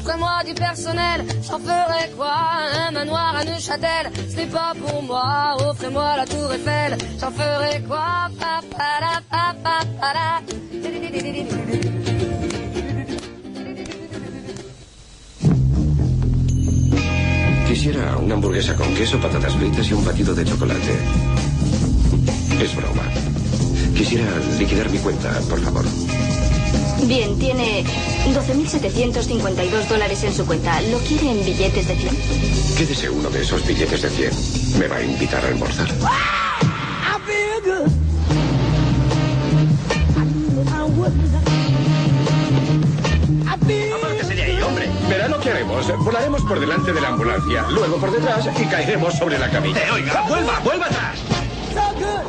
offrez-moi du personnel, j'en ferai quoi? Un manoir à Neuchâtel, ce n'est pas pour moi. Offrez-moi la tour Eiffel, j'en ferai quoi? Pa, pa, da, pa, pa, pa, da. Quisiera una hamburguesa con queso, patatas fritas y un batido de chocolate. Es broma. Quisiera liquidar mi cuenta, por favor. Bien, tiene $12.752 en su cuenta. ¿Lo quiere en billetes de 100? Quédese uno de esos billetes de 100. Me va a invitar a almorzar. Apártese de ahí, hombre. Verá lo que haremos. Volaremos por delante de la ambulancia, luego por detrás y caeremos sobre la camilla. Oiga, vuelva atrás.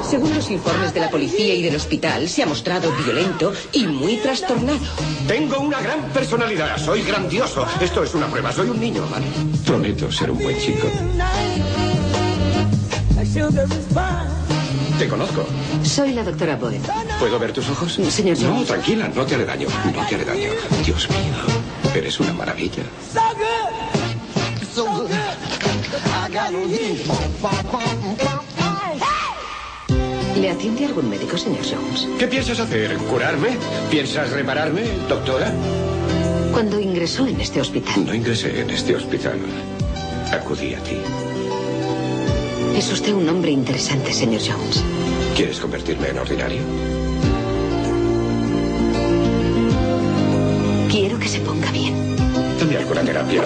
Según los informes de la policía y del hospital, se ha mostrado violento y muy trastornado. Tengo una gran personalidad. Soy grandioso. Esto es una prueba. Soy un niño, ¿vale? Prometo ser un buen chico. Te conozco. Soy la doctora Boyd. ¿Puedo ver tus ojos? Señor Jones. No, tranquila, no te haré daño. No te haré daño. Dios mío, eres una maravilla. ¿Le atiende algún médico, señor Jones? ¿Qué piensas hacer? ¿Curarme? ¿Piensas repararme, doctora? ¿Cuándo ingresó en este hospital? No ingresé en este hospital. Acudí a ti. Es usted un hombre interesante, señor Jones. ¿Quieres convertirme en ordinario? Quiero que se ponga bien. Dame alguna terapia.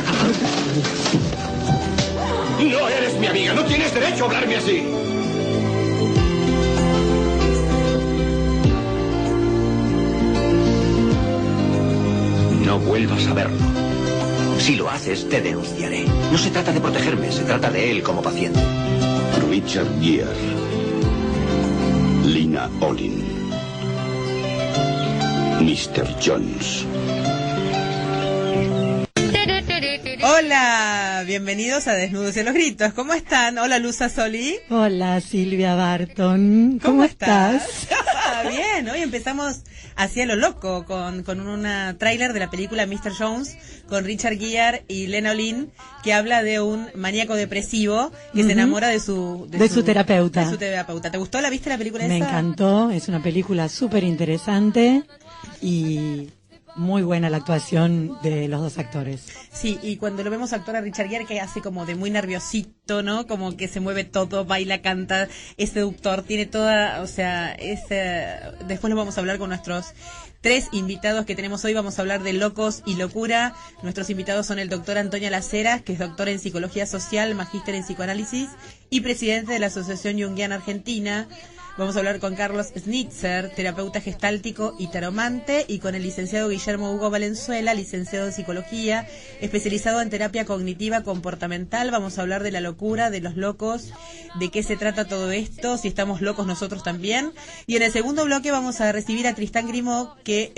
¡No eres mi amiga! ¡No tienes derecho a hablarme así! No vuelvas a verlo. Si lo haces, te denunciaré. No se trata de protegerme, se trata de él como paciente. Richard Gere, Lena Olin, Mr. Jones. Hola, bienvenidos a Desnudos y a los Gritos. ¿Cómo están? Hola, Luza Solí. Hola, Silvia Barton. ¿Cómo estás? Bien, hoy empezamos hacia lo loco con una tráiler de la película Mr. Jones con Richard Gere y Lena Olin, que habla de un maníaco depresivo que se enamora de su terapeuta. De su terapeuta. ¿Te gustó? ¿La viste la película esa? Me encantó, es una película súper interesante y muy buena la actuación de los dos actores. Sí, y cuando lo vemos actuar a Richard Gere, que hace como de muy nerviosito, ¿no? Como que se mueve todo, baila, canta, es seductor, tiene toda, o sea, después lo vamos a hablar con nuestros 3 invitados que tenemos hoy. Vamos a hablar de locos y locura. Nuestros invitados son el doctor Antonio Laceras, que es doctor en psicología social, magíster en psicoanálisis y presidente de la Asociación Junguiana Argentina. Vamos a hablar con Carlos Schnitzer, terapeuta gestáltico y taromante, y con el licenciado Guillermo Hugo Valenzuela, licenciado en psicología, especializado en terapia cognitiva comportamental. Vamos a hablar de la locura, de los locos, de qué se trata todo esto, si estamos locos nosotros también. Y en el segundo bloque vamos a recibir a Tristán Grimaud, que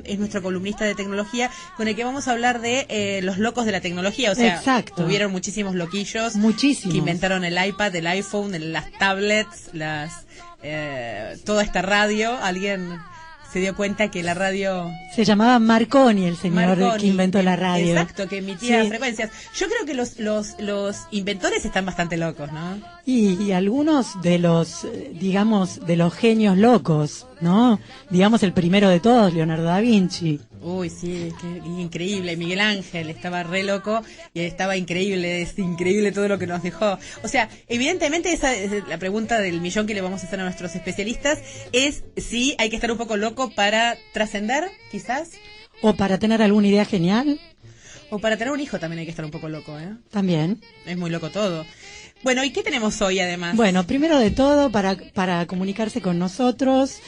es nuestro columnista de tecnología, con el que vamos a hablar de los locos de la tecnología. O sea, exacto, hubieron muchísimos loquillos. Muchísimos. Que inventaron el iPad, el iPhone, las tablets, toda esta radio. Alguien se dio cuenta que la radio se llamaba Marconi, el señor que inventó la radio. Exacto, que emitía frecuencias. Yo creo que los inventores están bastante locos, ¿no? Y algunos de los, digamos, de los genios locos, ¿no? Digamos, el primero de todos, Leonardo da Vinci. Uy, sí, increíble. Miguel Ángel estaba re loco y estaba increíble. Es increíble todo lo que nos dejó. O sea, evidentemente esa es la pregunta del millón que le vamos a hacer a nuestros especialistas, es si hay que estar un poco loco para trascender, quizás. O para tener alguna idea genial. O para tener un hijo también hay que estar un poco loco, ¿eh? También. Es muy loco todo. Bueno, ¿y qué tenemos hoy además? Bueno, primero de todo, para comunicarse con nosotros,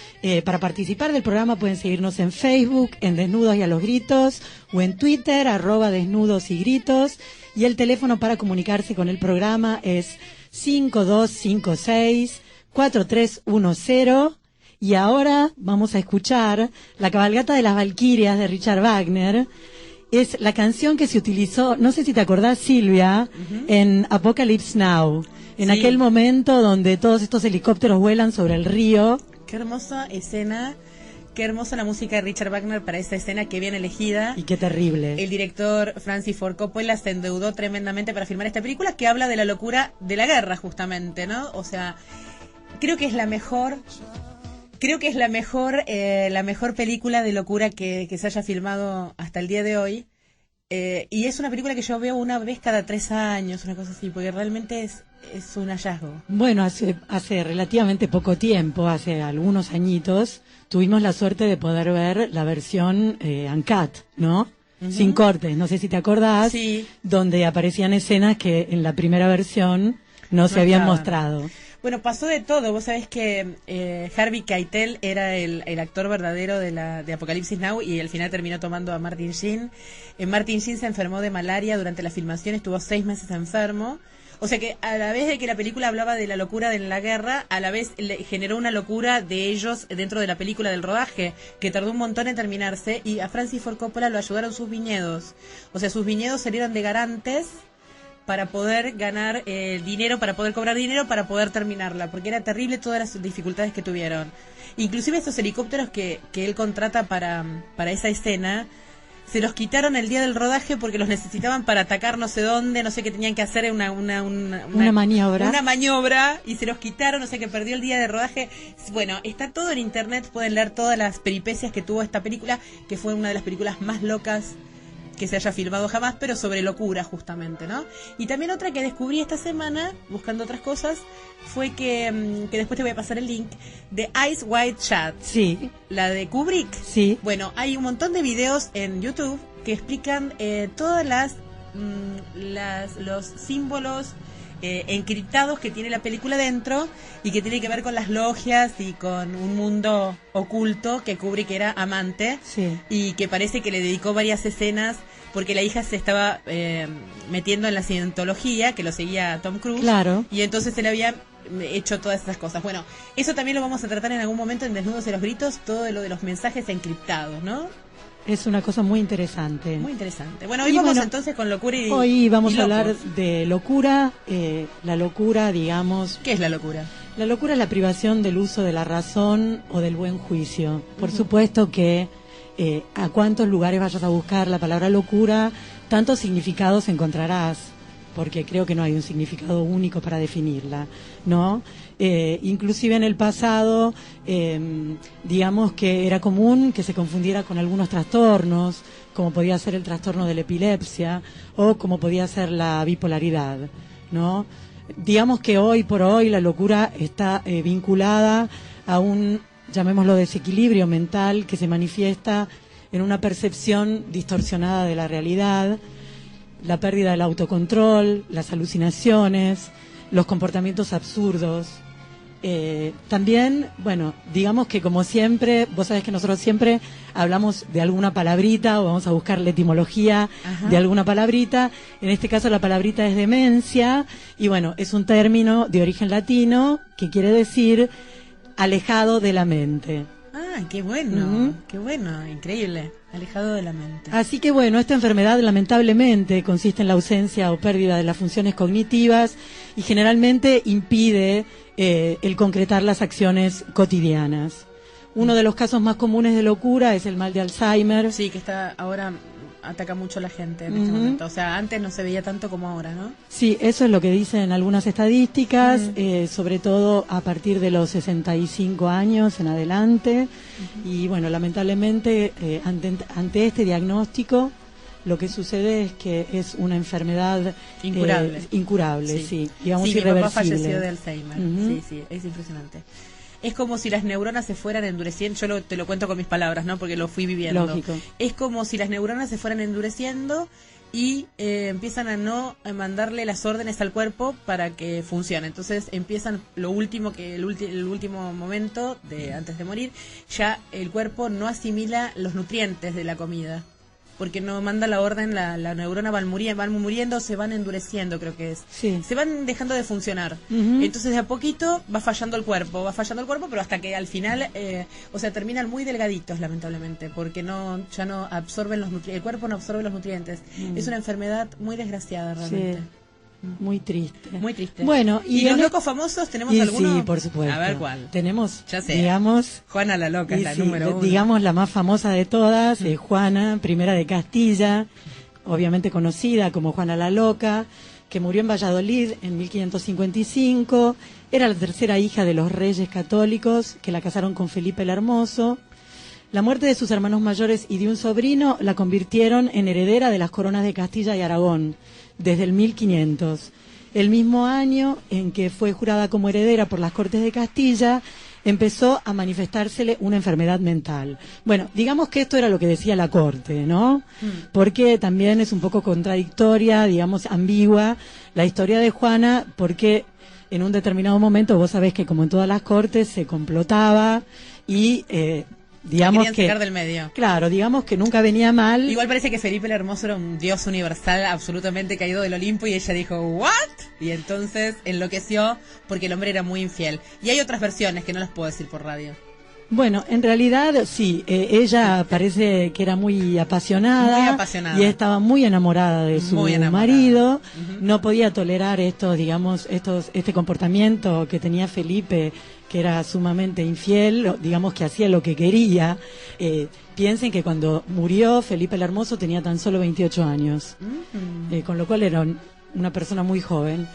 para participar del programa pueden seguirnos en Facebook, en Desnudos y a los Gritos, o en Twitter, @Desnudos y Gritos, y el teléfono para comunicarse con el programa es 5256-4310, y ahora vamos a escuchar La cabalgata de las Valquirias de Richard Wagner. Es la canción que se utilizó, no sé si te acordás, Silvia, en Apocalypse Now, en aquel momento donde todos estos helicópteros vuelan sobre el río. Qué hermosa escena Qué hermosa la música de Richard Wagner para esta escena, que bien elegida. Y qué terrible. El director Francis Ford Coppola se endeudó tremendamente para filmar esta película, que habla de la locura de la guerra, justamente, ¿no? O sea, creo que es la mejor película de locura que se haya filmado hasta el día de hoy. Y es una película que yo veo una vez cada 3 años, una cosa así, porque realmente es un hallazgo. Bueno, hace relativamente poco tiempo, hace algunos añitos, tuvimos la suerte de poder ver la versión uncut, ¿no? Sin cortes, no sé si te acordás, sí, donde aparecían escenas que en la primera versión no se habían mostrado. Bueno, pasó de todo. Vos sabés que Harvey Keitel era el actor verdadero de Apocalipsis Now, y al final terminó tomando a Martin Sheen. Martin Sheen se enfermó de malaria durante la filmación, estuvo 6 meses enfermo. O sea que a la vez de que la película hablaba de la locura de la guerra, a la vez le generó una locura de ellos dentro de la película, del rodaje, que tardó un montón en terminarse, y a Francis Ford Coppola lo ayudaron sus viñedos. O sea, sus viñedos salieron de garantes para poder ganar dinero, para poder cobrar dinero, para poder terminarla, porque era terrible todas las dificultades que tuvieron. Inclusive estos helicópteros que él contrata para esa escena, se los quitaron el día del rodaje porque los necesitaban para atacar no sé dónde, no sé qué tenían que hacer, una maniobra. Una maniobra, y se los quitaron, o sea que perdió el día de rodaje. Bueno, está todo en internet, pueden leer todas las peripecias que tuvo esta película, que fue una de las películas más locas que se haya filmado jamás, pero sobre locura justamente, ¿no? Y también otra que descubrí esta semana, buscando otras cosas, fue que después te voy a pasar el link, de Eyes Wide Shut. Sí. La de Kubrick. Sí. Bueno, hay un montón de videos en YouTube que explican todas los símbolos encriptados que tiene la película dentro, y que tiene que ver con las logias y con un mundo oculto que Kubrick era amante, sí, y que parece que le dedicó varias escenas porque la hija se estaba metiendo en la cientología, que lo seguía Tom Cruise, claro, y entonces él había hecho todas esas cosas. Bueno, eso también lo vamos a tratar en algún momento en Desnudos y los Gritos, todo lo de los mensajes encriptados, ¿no? Es una cosa muy interesante. Muy interesante. Bueno, hoy vamos entonces con locura y hoy vamos a hablar locos. de locura. La locura, digamos... ¿Qué es la locura? La locura es la privación del uso de la razón o del buen juicio. Por supuesto que a cuántos lugares vayas a buscar la palabra locura, tantos significados encontrarás, porque creo que no hay un significado único para definirla, ¿no? Inclusive en el pasado, digamos que era común que se confundiera con algunos trastornos, como podía ser el trastorno de la epilepsia o como podía ser la bipolaridad, ¿no? Digamos que hoy por hoy la locura está vinculada a un, llamémoslo, desequilibrio mental que se manifiesta en una percepción distorsionada de la realidad, la pérdida del autocontrol, las alucinaciones, los comportamientos absurdos. También, bueno, digamos que como siempre, vos sabés que nosotros siempre hablamos de alguna palabrita o vamos a buscar la etimología de alguna palabrita. En este caso la palabrita es demencia y bueno, es un término de origen latino que quiere decir alejado de la mente. Ah, qué bueno, qué bueno, increíble, alejado de la mente. Así que bueno, esta enfermedad lamentablemente consiste en la ausencia o pérdida de las funciones cognitivas y generalmente impide el concretar las acciones cotidianas. Uno de los casos más comunes de locura es el mal de Alzheimer. Sí, que está ahora ataca mucho a la gente en este momento. O sea, antes no se veía tanto como ahora, ¿no? Sí, eso es lo que dicen algunas estadísticas, sobre todo a partir de los 65 años en adelante. Y bueno, lamentablemente, ante este diagnóstico, lo que sucede es que es una enfermedad incurable, sí. Digamos, sí, irreversible. Mi papá falleció de Alzheimer. Sí, es impresionante. Es como si las neuronas se fueran endureciendo, te lo cuento con mis palabras, ¿no? Porque lo fui viviendo. Lógico. Es como si las neuronas se fueran endureciendo y empiezan a no mandarle las órdenes al cuerpo para que funcione. Entonces empiezan el último momento antes de morir, ya el cuerpo no asimila los nutrientes de la comida, porque no manda la orden, la neurona van muriendo, se van endureciendo, creo que es. Sí. Se van dejando de funcionar. Entonces de a poquito va fallando el cuerpo, pero hasta que al final, terminan muy delgaditos, lamentablemente, porque ya no absorben los nutrientes, el cuerpo no absorbe los nutrientes. Es una enfermedad muy desgraciada, realmente. Muy triste. Muy triste. Bueno, ¿Y los locos famosos tenemos alguno? Sí, por supuesto. A ver cuál. Tenemos, Ya sé. digamos... Juana la Loca es la número 1. Digamos la más famosa de todas, Juana, primera de Castilla, obviamente conocida como Juana la Loca, que murió en Valladolid en 1555. Era la tercera hija de los reyes católicos que la casaron con Felipe el Hermoso. La muerte de sus hermanos mayores y de un sobrino la convirtieron en heredera de las coronas de Castilla y Aragón desde el 1500. El mismo año en que fue jurada como heredera por las Cortes de Castilla, empezó a manifestársele una enfermedad mental. Bueno, digamos que esto era lo que decía la Corte, ¿no? Porque también es un poco contradictoria, digamos, ambigua, la historia de Juana, porque en un determinado momento vos sabés que como en todas las Cortes se complotaba y... digamos que sacar del medio. Claro, digamos que nunca venía mal. Igual parece que Felipe el Hermoso era un dios universal absolutamente caído del Olimpo y ella dijo ¿what? Y entonces enloqueció porque el hombre era muy infiel. Y hay otras versiones que no las puedo decir por radio. Bueno, en realidad sí, ella parece que era muy apasionada, y estaba muy enamorada de su marido. No podía tolerar este comportamiento que tenía Felipe, que era sumamente infiel, digamos que hacía lo que quería. Piensen que cuando murió Felipe el Hermoso tenía tan solo 28 años, con lo cual era una persona muy joven.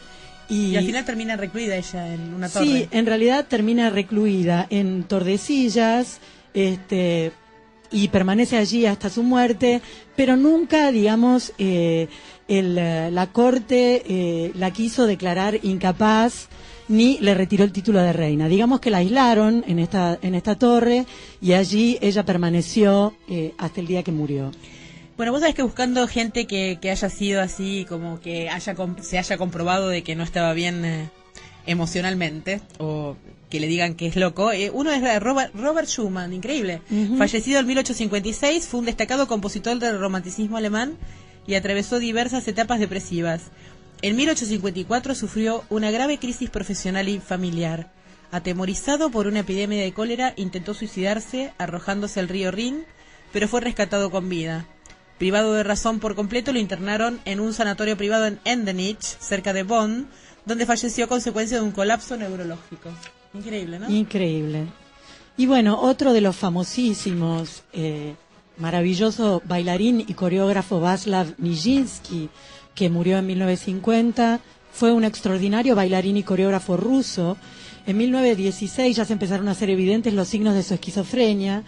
Y al final termina recluida ella en una torre. Sí, en realidad termina recluida en Tordesillas, y permanece allí hasta su muerte, pero nunca, digamos, la Corte la quiso declarar incapaz ni le retiró el título de reina. Digamos que la aislaron en esta torre y allí ella permaneció hasta el día que murió. Bueno, vos sabés que buscando gente que haya sido así, como que se haya comprobado de que no estaba bien emocionalmente, o que le digan que es loco, uno es Robert Schumann, increíble. Fallecido en 1856, fue un destacado compositor del romanticismo alemán y atravesó diversas etapas depresivas. En 1854 sufrió una grave crisis profesional y familiar. Atemorizado por una epidemia de cólera, intentó suicidarse arrojándose al río Rin, pero fue rescatado con vida. Privado de razón por completo, lo internaron en un sanatorio privado en Endenich, cerca de Bonn, donde falleció a consecuencia de un colapso neurológico. Increíble, ¿no? Increíble. Y bueno, otro de los famosísimos, maravilloso bailarín y coreógrafo Václav Nijinsky, que murió en 1950, fue un extraordinario bailarín y coreógrafo ruso. En 1916 ya se empezaron a hacer evidentes los signos de su esquizofrenia,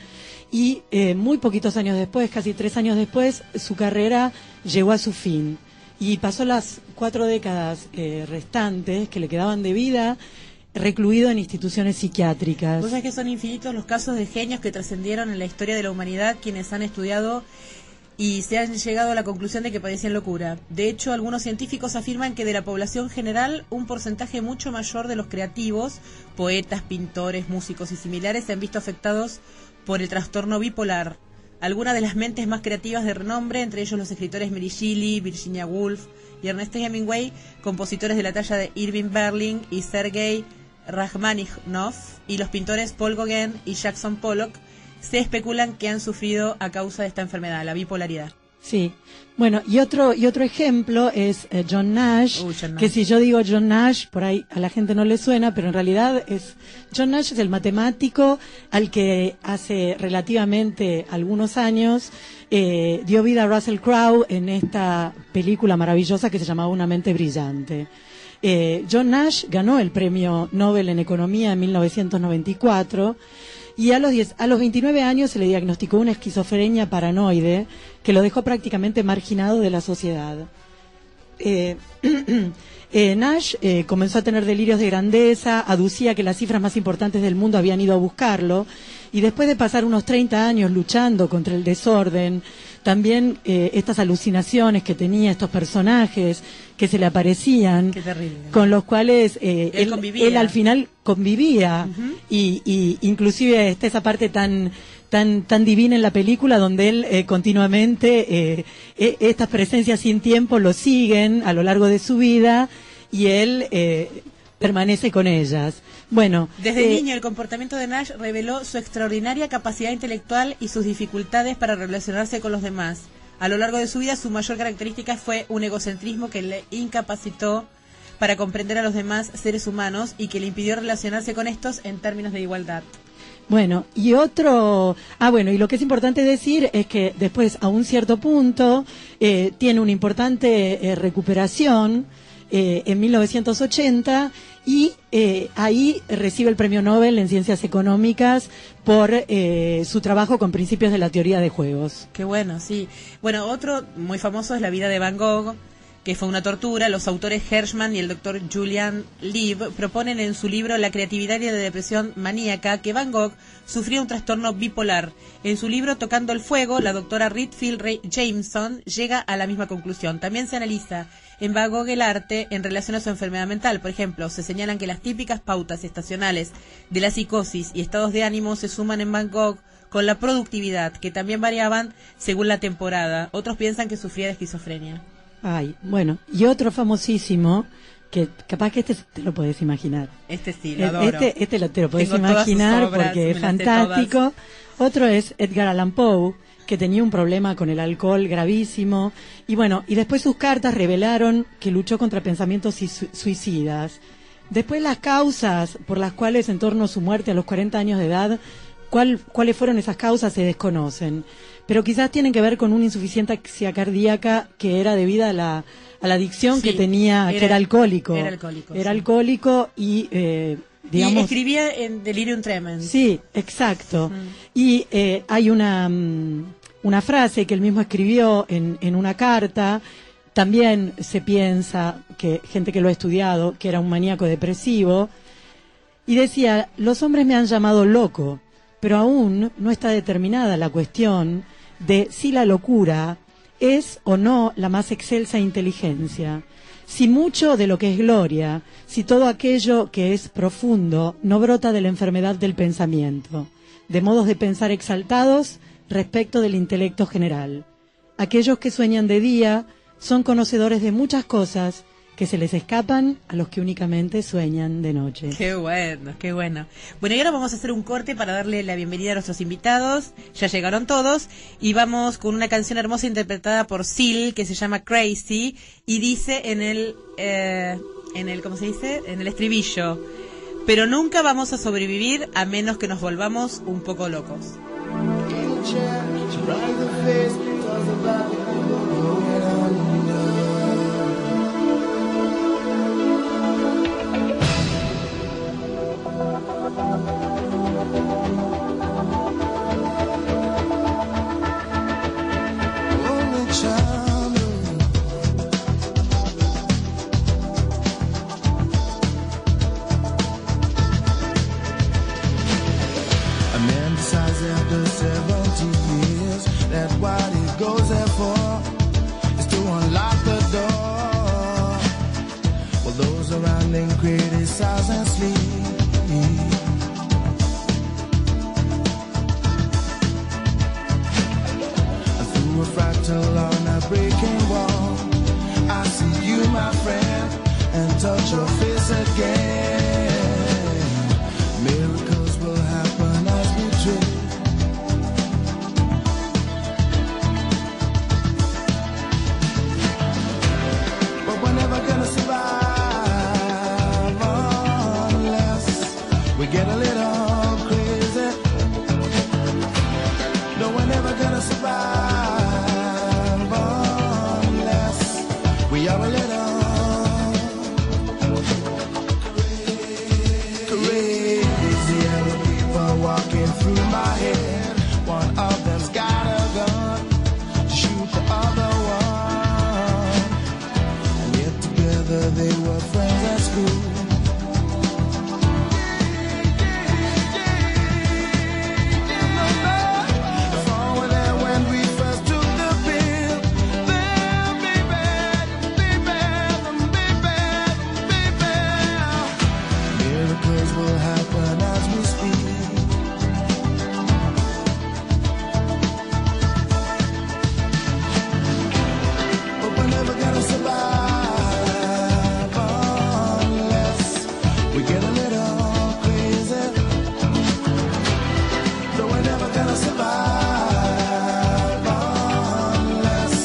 y muy poquitos años después, casi 3 años después, su carrera llegó a su fin. Y pasó las 4 décadas restantes que le quedaban de vida recluido en instituciones psiquiátricas. Vos sabés que son infinitos los casos de genios que trascendieron en la historia de la humanidad, quienes han estudiado y se han llegado a la conclusión de que padecían locura. De hecho, algunos científicos afirman que de la población general, un porcentaje mucho mayor de los creativos, poetas, pintores, músicos y similares, se han visto afectados por el trastorno bipolar. Algunas de las mentes más creativas de renombre, entre ellos los escritores Mary Shelley, Virginia Woolf y Ernest Hemingway, compositores de la talla de Irving Berlin y Sergei Rachmaninoff, y los pintores Paul Gauguin y Jackson Pollock, se especulan que han sufrido a causa de esta enfermedad, la bipolaridad. Sí. Bueno, y otro ejemplo es John Nash, que si yo digo John Nash, por ahí a la gente no le suena, pero en realidad John Nash es el matemático al que hace relativamente algunos años dio vida a Russell Crowe en esta película maravillosa que se llamaba Una mente brillante. John Nash ganó el premio Nobel en Economía en 1994, y a los 29 años se le diagnosticó una esquizofrenia paranoide que lo dejó prácticamente marginado de la sociedad. Nash comenzó a tener delirios de grandeza, aducía que las cifras más importantes del mundo habían ido a buscarlo, y después de pasar unos 30 años luchando contra el desorden, también estas alucinaciones que tenía, estos personajes que se le aparecían, con los cuales él al final convivía, y inclusive está esa parte tan divina en la película donde él continuamente estas presencias sin tiempo lo siguen a lo largo de su vida, y él permanece con ellas. Bueno, desde niño el comportamiento de Nash reveló su extraordinaria capacidad intelectual y sus dificultades para relacionarse con los demás. A lo largo de su vida, su mayor característica fue un egocentrismo que le incapacitó para comprender a los demás seres humanos y que le impidió relacionarse con estos en términos de igualdad. Bueno, y otro... y lo que es importante decir es que después, a un cierto punto, tiene una importante recuperación en 1980 y ahí recibe el Premio Nobel en Ciencias Económicas por su trabajo con principios de la teoría de juegos. Qué bueno, sí. Bueno, otro muy famoso es la vida de Van Gogh, que fue una tortura. Los autores Hershman y el doctor Julian Leib proponen en su libro La creatividad y la depresión maníaca que Van Gogh sufría un trastorno bipolar. En su libro Tocando el fuego, la doctora Ritfield Jameson llega a la misma conclusión. También se analiza en Van Gogh el arte en relación a su enfermedad mental. Por ejemplo, se señalan que las típicas pautas estacionales de la psicosis y estados de ánimo se suman en Van Gogh con la productividad, que también variaban según la temporada. Otros piensan que sufría de esquizofrenia. Y otro famosísimo, que capaz que te lo podés imaginar. Este sí, lo adoro. Te lo podés imaginar porque es fantástico. Otro es Edgar Allan Poe, que tenía un problema con el alcohol gravísimo. Y después sus cartas revelaron que luchó contra pensamientos suicidas. Después las causas por las cuales en torno a su muerte a los 40 años de edad, cuáles fueron esas causas se desconocen. Pero quizás tienen que ver con una insuficiencia cardíaca que era debida a la adicción que tenía, que era alcohólico. Era alcohólico y, digamos... Y escribía en Delirium Tremens. Sí, exacto. Y hay una frase que él mismo escribió en una carta. También se piensa, que gente que lo ha estudiado, que era un maníaco depresivo. Y decía, los hombres me han llamado loco, pero aún no está determinada la cuestión de si la locura es o no la más excelsa inteligencia, si mucho de lo que es gloria, si todo aquello que es profundo no brota de la enfermedad del pensamiento, de modos de pensar exaltados respecto del intelecto general. Aquellos que sueñan de día son conocedores de muchas cosas que se les escapan a los que únicamente sueñan de noche. Qué bueno, qué bueno. Bueno, y ahora vamos a hacer un corte para darle la bienvenida a nuestros invitados. Ya llegaron todos y vamos con una canción hermosa interpretada por Seal que se llama Crazy y dice en el ¿cómo se dice? En el estribillo: pero nunca vamos a sobrevivir a menos que nos volvamos un poco locos. After 70 years, that what he goes there for is to unlock the door. While those around him criticize and sleep. And through a fractal on a breaking wall, I see you, my friend, and touch your face again. Miracles will happen as we dream. Get a little crazy. No, we're never gonna survive unless we are a little crazy. Other people walking through my head. One of them's got a gun to shoot the other one. And yet together they were friends at school. Survive unless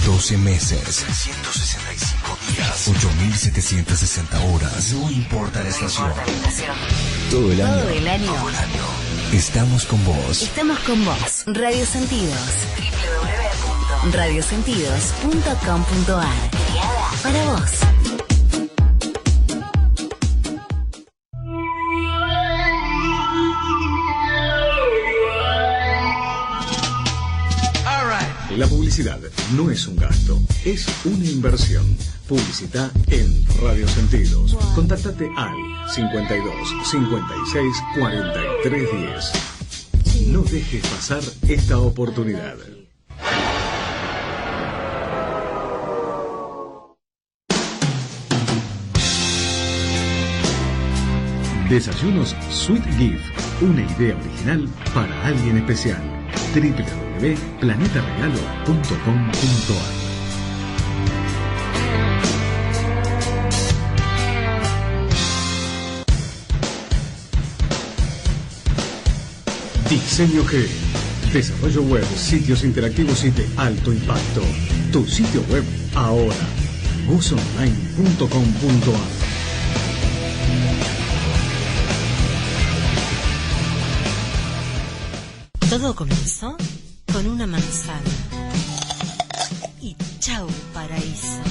12 meses, 365 días, 8.760 horas. No importa la estación. Todo el año. Estamos con vos. Estamos con vos. Radio Sentidos. www.radiosentidos.com.ar. Creada para vos. La publicidad no es un gasto, es una inversión. Publicita en Radio Sentidos. Contáctate al 52 56 43 10. No dejes pasar esta oportunidad. Desayunos Sweet Gift, una idea original para alguien especial. www.planetaregalo.com.ar. Diseño G, desarrollo web, sitios interactivos y de alto impacto. Tu sitio web ahora. gusonline.com.ar. Todo comenzó con una manzana. Y chau, paraíso.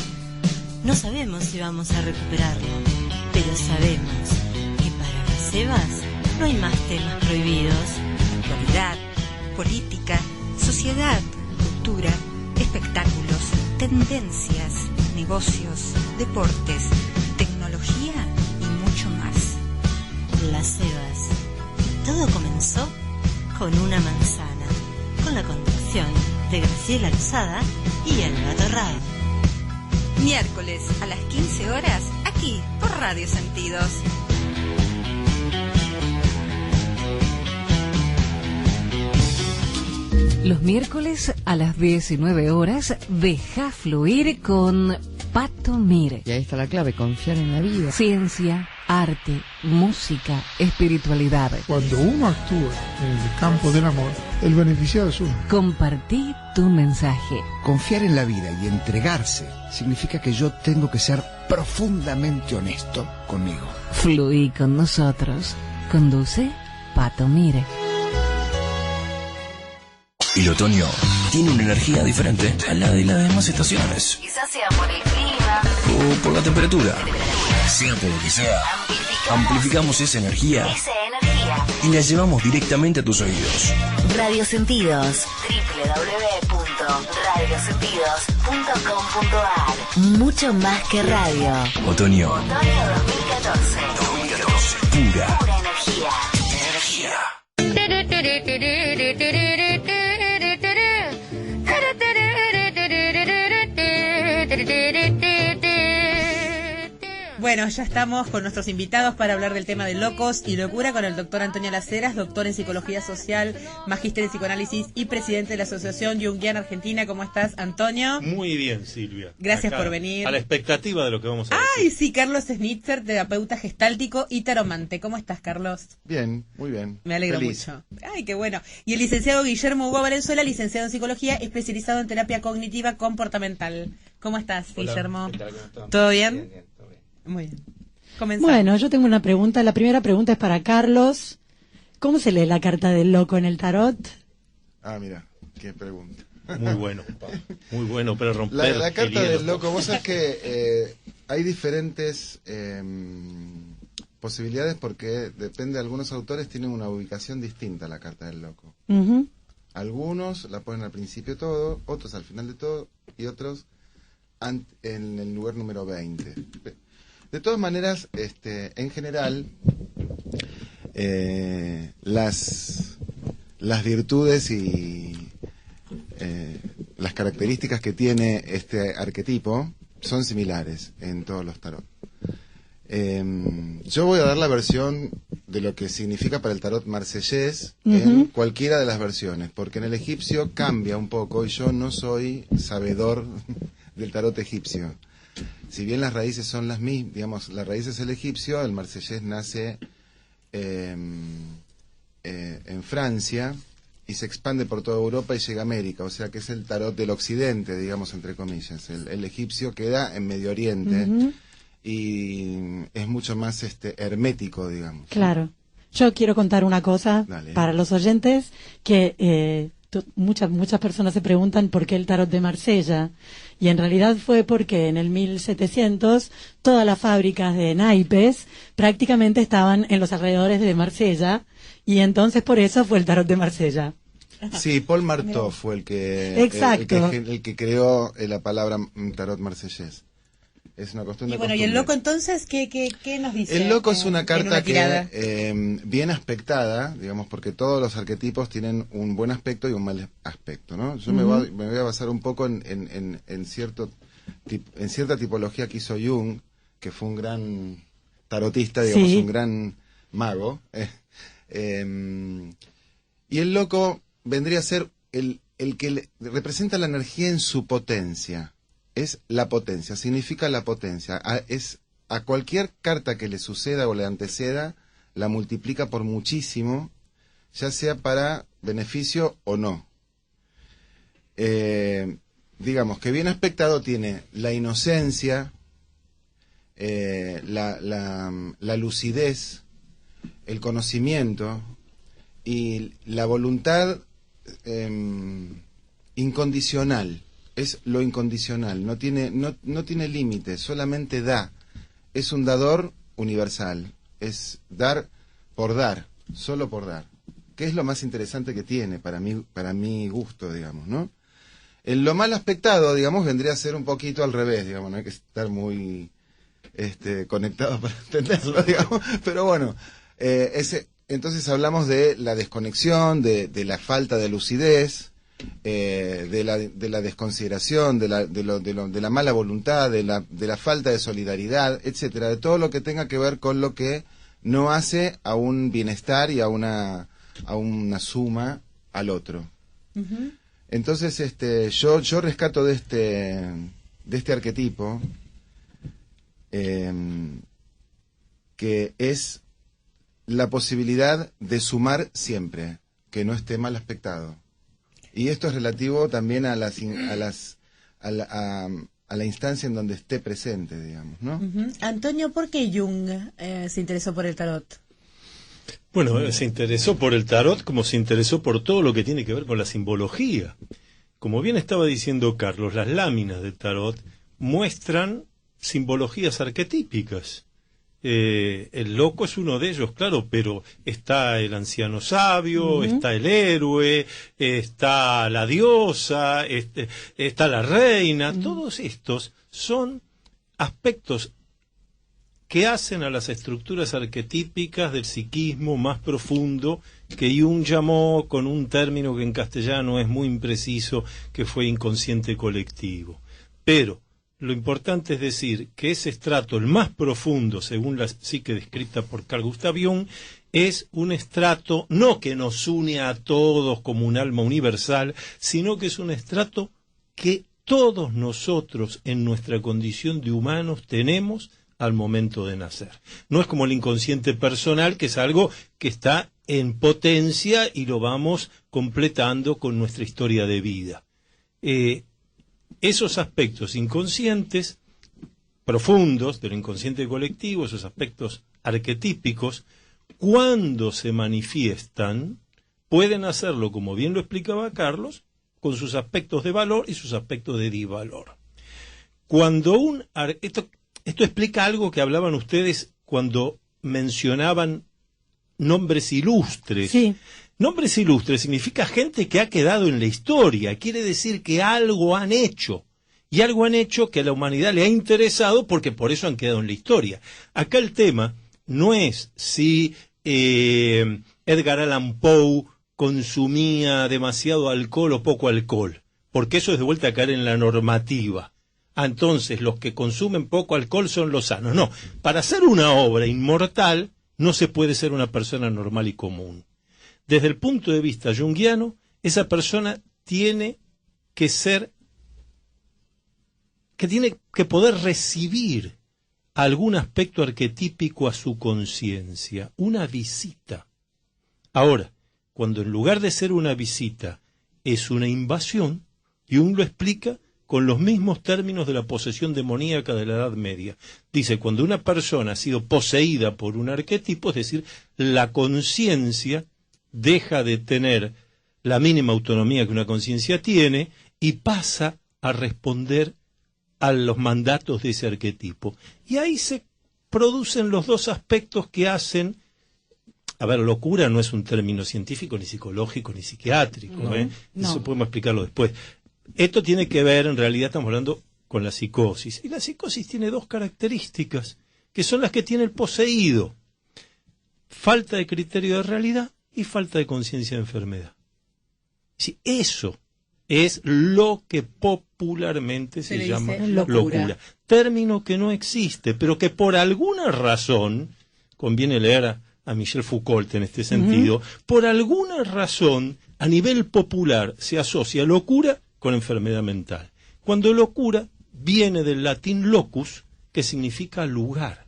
No sabemos si vamos a recuperarlo, pero sabemos que para las Evas no hay más temas prohibidos. Actualidad, política, sociedad, cultura, espectáculos, tendencias, negocios, deportes, tecnología y mucho más. Las Evas. Todo comenzó con una manzana, con la conducción de Graciela Lozada y Elba Torrado. Miércoles a las 15 horas, aquí por Radio Sentidos. Los miércoles a las 19 horas, deja fluir con Pato Mire. Y ahí está la clave, confiar en la vida. Ciencia, arte, música, espiritualidad. Cuando uno actúa en el campo del amor, el beneficiado es uno. Compartí tu mensaje. Confiar en la vida y entregarse significa que yo tengo que ser profundamente honesto conmigo. Fluí con nosotros. Conduce Pato Mire. El otoño tiene una energía diferente a la de las demás estaciones. Quizás sea por el clima o por la temperatura. Sea por lo que sea, amplificamos esa energía y la llevamos directamente a tus oídos. Radio Sentidos. www.radiosentidos.com.ar. Mucho más que radio. Otoño 2014. Pura energía. Bueno, ya estamos con nuestros invitados para hablar del tema de locos y locura con el doctor Antonio Las Heras, doctor en Psicología Social, magíster en Psicoanálisis y presidente de la Asociación Junguiana Argentina. ¿Cómo estás, Antonio? Muy bien, Silvia. Gracias Acá, por venir. A la expectativa de lo que vamos a decir. Ay, sí, Carlos Snitzer, terapeuta gestáltico y taromante. ¿Cómo estás, Carlos? Bien, muy bien. Me alegro mucho. Ay, qué bueno. Y el licenciado Guillermo Hugo Valenzuela, licenciado en Psicología, especializado en terapia cognitiva comportamental. ¿Cómo estás, Hola, Guillermo? ¿qué tal? ¿Cómo estás? ¿Todo bien? Bien, todo bien. Muy bien. Comenzamos. Bueno, yo tengo una pregunta. La primera pregunta es para Carlos. ¿Cómo se lee la carta del loco en el tarot? Ah, mira, qué pregunta. Muy bueno, pero romper la carta el hielo. del loco, vos sabés que hay diferentes posibilidades porque depende de algunos autores, tienen una ubicación distinta la carta del loco. Uh-huh. Algunos la ponen al principio de todo, otros al final de todo y otros en el lugar número 20. De todas maneras, en general, las virtudes y las características que tiene este arquetipo son similares en todos los tarot. Yo voy a dar la versión de lo que significa para el tarot marsellés en cualquiera de las versiones, porque en el egipcio cambia un poco y yo no soy sabedor del tarot egipcio. Si bien las raíces son las mismas, digamos, la raíz es el egipcio, el marsellés nace en Francia y se expande por toda Europa y llega a América, o sea que es el tarot del occidente, digamos, entre comillas. El egipcio queda en Medio Oriente y es mucho más hermético, digamos. Claro. Yo quiero contar una cosa para los oyentes, que muchas personas se preguntan por qué el tarot de Marsella, y en realidad fue porque en el 1700 todas las fábricas de naipes prácticamente estaban en los alrededores de Marsella, y entonces por eso fue el tarot de Marsella. Sí, Paul Marteau fue el que el que creó la palabra tarot marsellés. Es una cuestión de y bueno, ¿y el loco entonces qué nos dice? El loco es una carta que bien aspectada, digamos, porque todos los arquetipos tienen un buen aspecto y un mal aspecto, ¿no? Yo me voy a basar un poco en cierta tipología que hizo Jung, que fue un gran tarotista, digamos, un gran mago. Y el loco vendría a ser el que representa la energía en su potencia. Es la potencia, significa la potencia. A cualquier carta que le suceda o le anteceda, la multiplica por muchísimo, ya sea para beneficio o no. Digamos que bien aspectado tiene la inocencia, la lucidez, el conocimiento y la voluntad incondicional. Es lo incondicional, no tiene límites, solamente da. Es un dador universal, es dar, solo por dar. Que es lo más interesante que tiene para mi gusto, digamos, ¿no? En lo mal aspectado, digamos, vendría a ser un poquito al revés, digamos, no hay que estar muy conectado para entenderlo, digamos, pero bueno, entonces hablamos de la desconexión, de la falta de lucidez, de la desconsideración, de la mala voluntad, de la falta de solidaridad, etcétera, de todo lo que tenga que ver con lo que no hace a un bienestar y a una suma al otro. Entonces, yo rescato de este arquetipo que es la posibilidad de sumar siempre, que no esté mal aspectado. Y esto es relativo también a la instancia en donde esté presente, digamos, ¿no? Antonio, ¿por qué Jung se interesó por el tarot? Bueno, se interesó por el tarot como se interesó por todo lo que tiene que ver con la simbología. Como bien estaba diciendo Carlos, las láminas del tarot muestran simbologías arquetípicas. El loco es uno de ellos, claro, pero está el anciano sabio, está el héroe, está la diosa, está la reina. Todos estos son aspectos que hacen a las estructuras arquetípicas del psiquismo más profundo, que Jung llamó con un término que en castellano es muy impreciso, que fue inconsciente colectivo. Pero lo importante es decir que ese estrato, el más profundo, según la psique descrita por Carl Gustav Jung, es un estrato no que nos une a todos como un alma universal, sino que es un estrato que todos nosotros en nuestra condición de humanos tenemos al momento de nacer. No es como el inconsciente personal, que es algo que está en potencia y lo vamos completando con nuestra historia de vida. Esos aspectos inconscientes, profundos del inconsciente colectivo, esos aspectos arquetípicos, cuando se manifiestan, pueden hacerlo, como bien lo explicaba Carlos, con sus aspectos de valor y sus aspectos de disvalor. Cuando esto explica algo que hablaban ustedes cuando mencionaban nombres ilustres. Sí. Nombres ilustres significa gente que ha quedado en la historia, quiere decir que algo han hecho, y algo han hecho que a la humanidad le ha interesado porque por eso han quedado en la historia. Acá el tema no es si Edgar Allan Poe consumía demasiado alcohol o poco alcohol, porque eso es de vuelta a caer en la normativa. Entonces los que consumen poco alcohol son los sanos. No, para hacer una obra inmortal no se puede ser una persona normal y común. Desde el punto de vista junguiano, esa persona tiene que poder recibir algún aspecto arquetípico a su conciencia, una visita. Ahora, cuando en lugar de ser una visita es una invasión, Jung lo explica con los mismos términos de la posesión demoníaca de la Edad Media. Dice, cuando una persona ha sido poseída por un arquetipo, es decir, la conciencia deja de tener la mínima autonomía que una conciencia tiene y pasa a responder a los mandatos de ese arquetipo. Y ahí se producen los dos aspectos que hacen... A ver, locura no es un término científico, ni psicológico, ni psiquiátrico. No. Eso podemos explicarlo después. Esto tiene que ver, en realidad estamos hablando con la psicosis. Y la psicosis tiene dos características, que son las que tiene el poseído. Falta de criterio de realidad y falta de conciencia de enfermedad. Sí, eso es lo que popularmente se llama locura. Término que no existe, pero que por alguna razón, conviene leer a Michel Foucault en este sentido, por alguna razón, a nivel popular, se asocia locura con enfermedad mental. Cuando locura viene del latín locus, que significa lugar.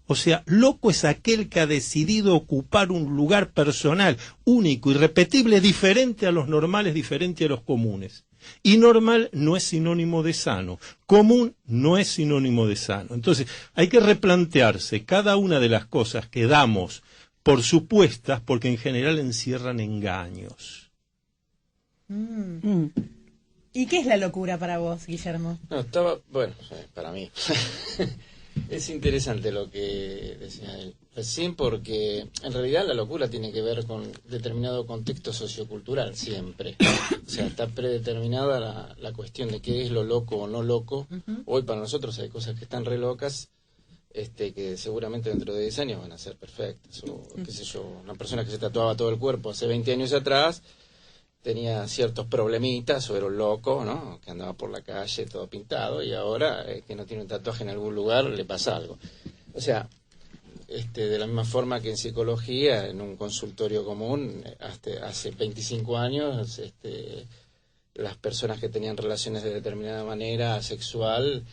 O sea, loco es aquel que ha decidido ocupar un lugar personal, único, irrepetible, diferente a los normales, diferente a los comunes. Y normal no es sinónimo de sano, común no es sinónimo de sano. Entonces, hay que replantearse cada una de las cosas que damos por supuestas, porque en general encierran engaños. ¿Y qué es la locura para vos, Guillermo? No, bueno, para mí. Es interesante lo que decía él recién, porque en realidad la locura tiene que ver con determinado contexto sociocultural siempre. O sea, está predeterminada la cuestión de qué es lo loco o no loco. Hoy para nosotros hay cosas que están re locas, que seguramente dentro de 10 años van a ser perfectas. O qué sé yo, una persona que se tatuaba todo el cuerpo hace 20 años atrás tenía ciertos problemitas, o era un loco, ¿no?, que andaba por la calle todo pintado, y ahora que no tiene un tatuaje en algún lugar le pasa algo. O sea, de la misma forma que en psicología, en un consultorio común, hasta hace 25 años, las personas que tenían relaciones de determinada manera sexual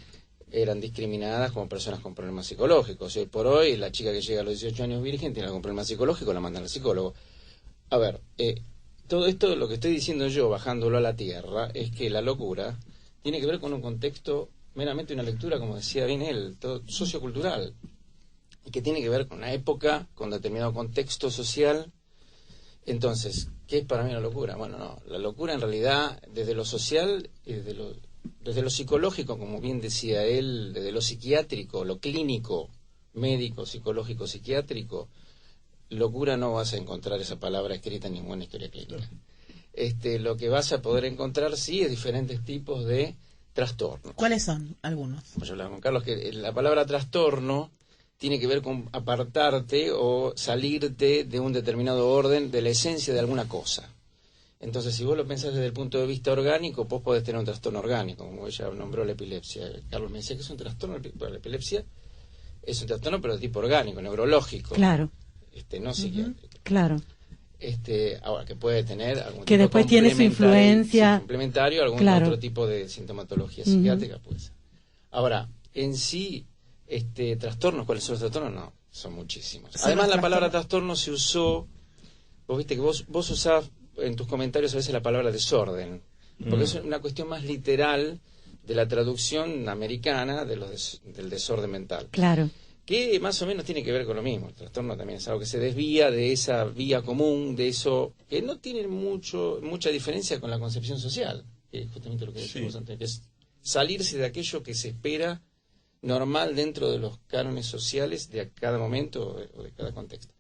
eran discriminadas como personas con problemas psicológicos. Y hoy por hoy, la chica que llega a los 18 años virgen tiene algún problema psicológico, la mandan al psicólogo. A ver, todo esto, lo que estoy diciendo yo, bajándolo a la tierra, es que la locura tiene que ver con un contexto, meramente una lectura, como decía bien él, todo sociocultural, y que tiene que ver con una época, con determinado contexto social. Entonces, ¿qué es para mí la locura? Bueno, no, la locura en realidad, desde lo social y desde lo psicológico, como bien decía él, desde lo psiquiátrico, lo clínico, médico, psicológico, psiquiátrico, locura no vas a encontrar esa palabra escrita en ninguna historia clínica. Lo que vas a poder encontrar sí es diferentes tipos de trastornos. ¿Cuáles son algunos? Como yo hablaba con Carlos, que la palabra trastorno tiene que ver con apartarte o salirte de un determinado orden, de la esencia de alguna cosa. Entonces, si vos lo pensás desde el punto de vista orgánico, vos podés tener un trastorno orgánico, como ella nombró la epilepsia. Carlos me decía que es un trastorno, la epilepsia es un trastorno pero de tipo orgánico, neurológico. Claro. No psiquiátrico. Claro. Ahora, que puede tener algún que tipo después tiene su influencia complementario, algún otro tipo de sintomatología psiquiátrica, puede ser. Ahora, en sí, trastornos, ¿cuáles son los trastornos? No, son muchísimos. Además, la palabra trastorno se usó, vos viste que vos usás en tus comentarios a veces la palabra desorden, porque es una cuestión más literal de la traducción americana del desorden mental. Claro. Que más o menos tiene que ver con lo mismo. El trastorno también es algo que se desvía de esa vía común, de eso que no tiene mucha diferencia con la concepción social, que es justamente lo que decimos antes, que es salirse de aquello que se espera normal dentro de los cánones sociales de cada momento o de cada contexto.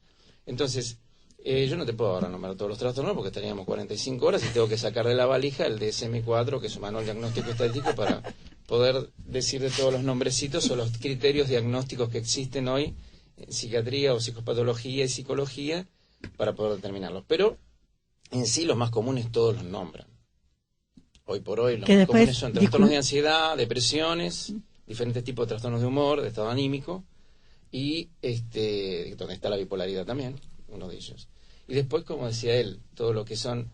Entonces, yo no te puedo ahora nombrar todos los trastornos porque estaríamos 45 horas y tengo que sacar de la valija el DSM-4, que es un manual diagnóstico estadístico, para poder decir de todos los nombrecitos o los criterios diagnósticos que existen hoy en psiquiatría o psicopatología y psicología para poder determinarlos. Pero en sí los más comunes todos los nombran. Donde por hoy los más comunes son trastornos de ansiedad, depresiones, diferentes tipos de trastornos de humor, de estado anímico, y donde está la bipolaridad también, uno de ellos. Y después, como decía él, todo lo que son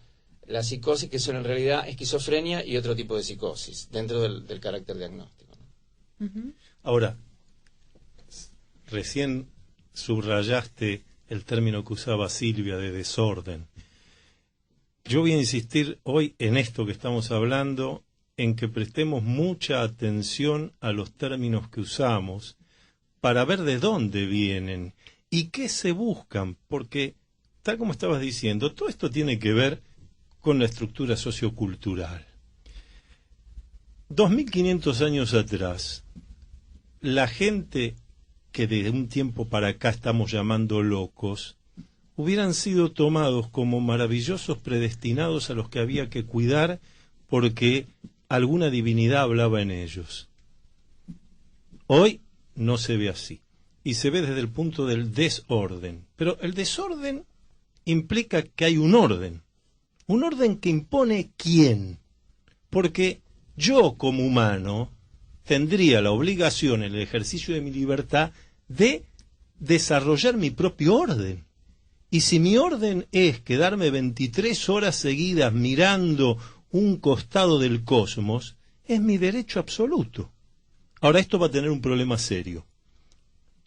la psicosis, que son en realidad esquizofrenia y otro tipo de psicosis, dentro del carácter diagnóstico, ¿no? Uh-huh. Ahora, recién subrayaste el término que usaba Silvia de desorden. yo voy a insistir hoy en esto que estamos hablando, en que prestemos mucha atención a los términos que usamos para ver de dónde vienen y qué se buscan, porque, tal como estabas diciendo, todo esto tiene que ver con la estructura sociocultural. 2500 años atrás, la gente que de un tiempo para acá estamos llamando locos, hubieran sido tomados como maravillosos predestinados a los que había que cuidar porque alguna divinidad hablaba en ellos. Hoy no se ve así, y se ve desde el punto del desorden. Pero el desorden implica que hay un orden que impone quién, porque yo como humano tendría la obligación en el ejercicio de mi libertad de desarrollar mi propio orden. Y si mi orden es quedarme 23 horas seguidas mirando un costado del cosmos, es mi derecho absoluto. Ahora, esto va a tener un problema serio.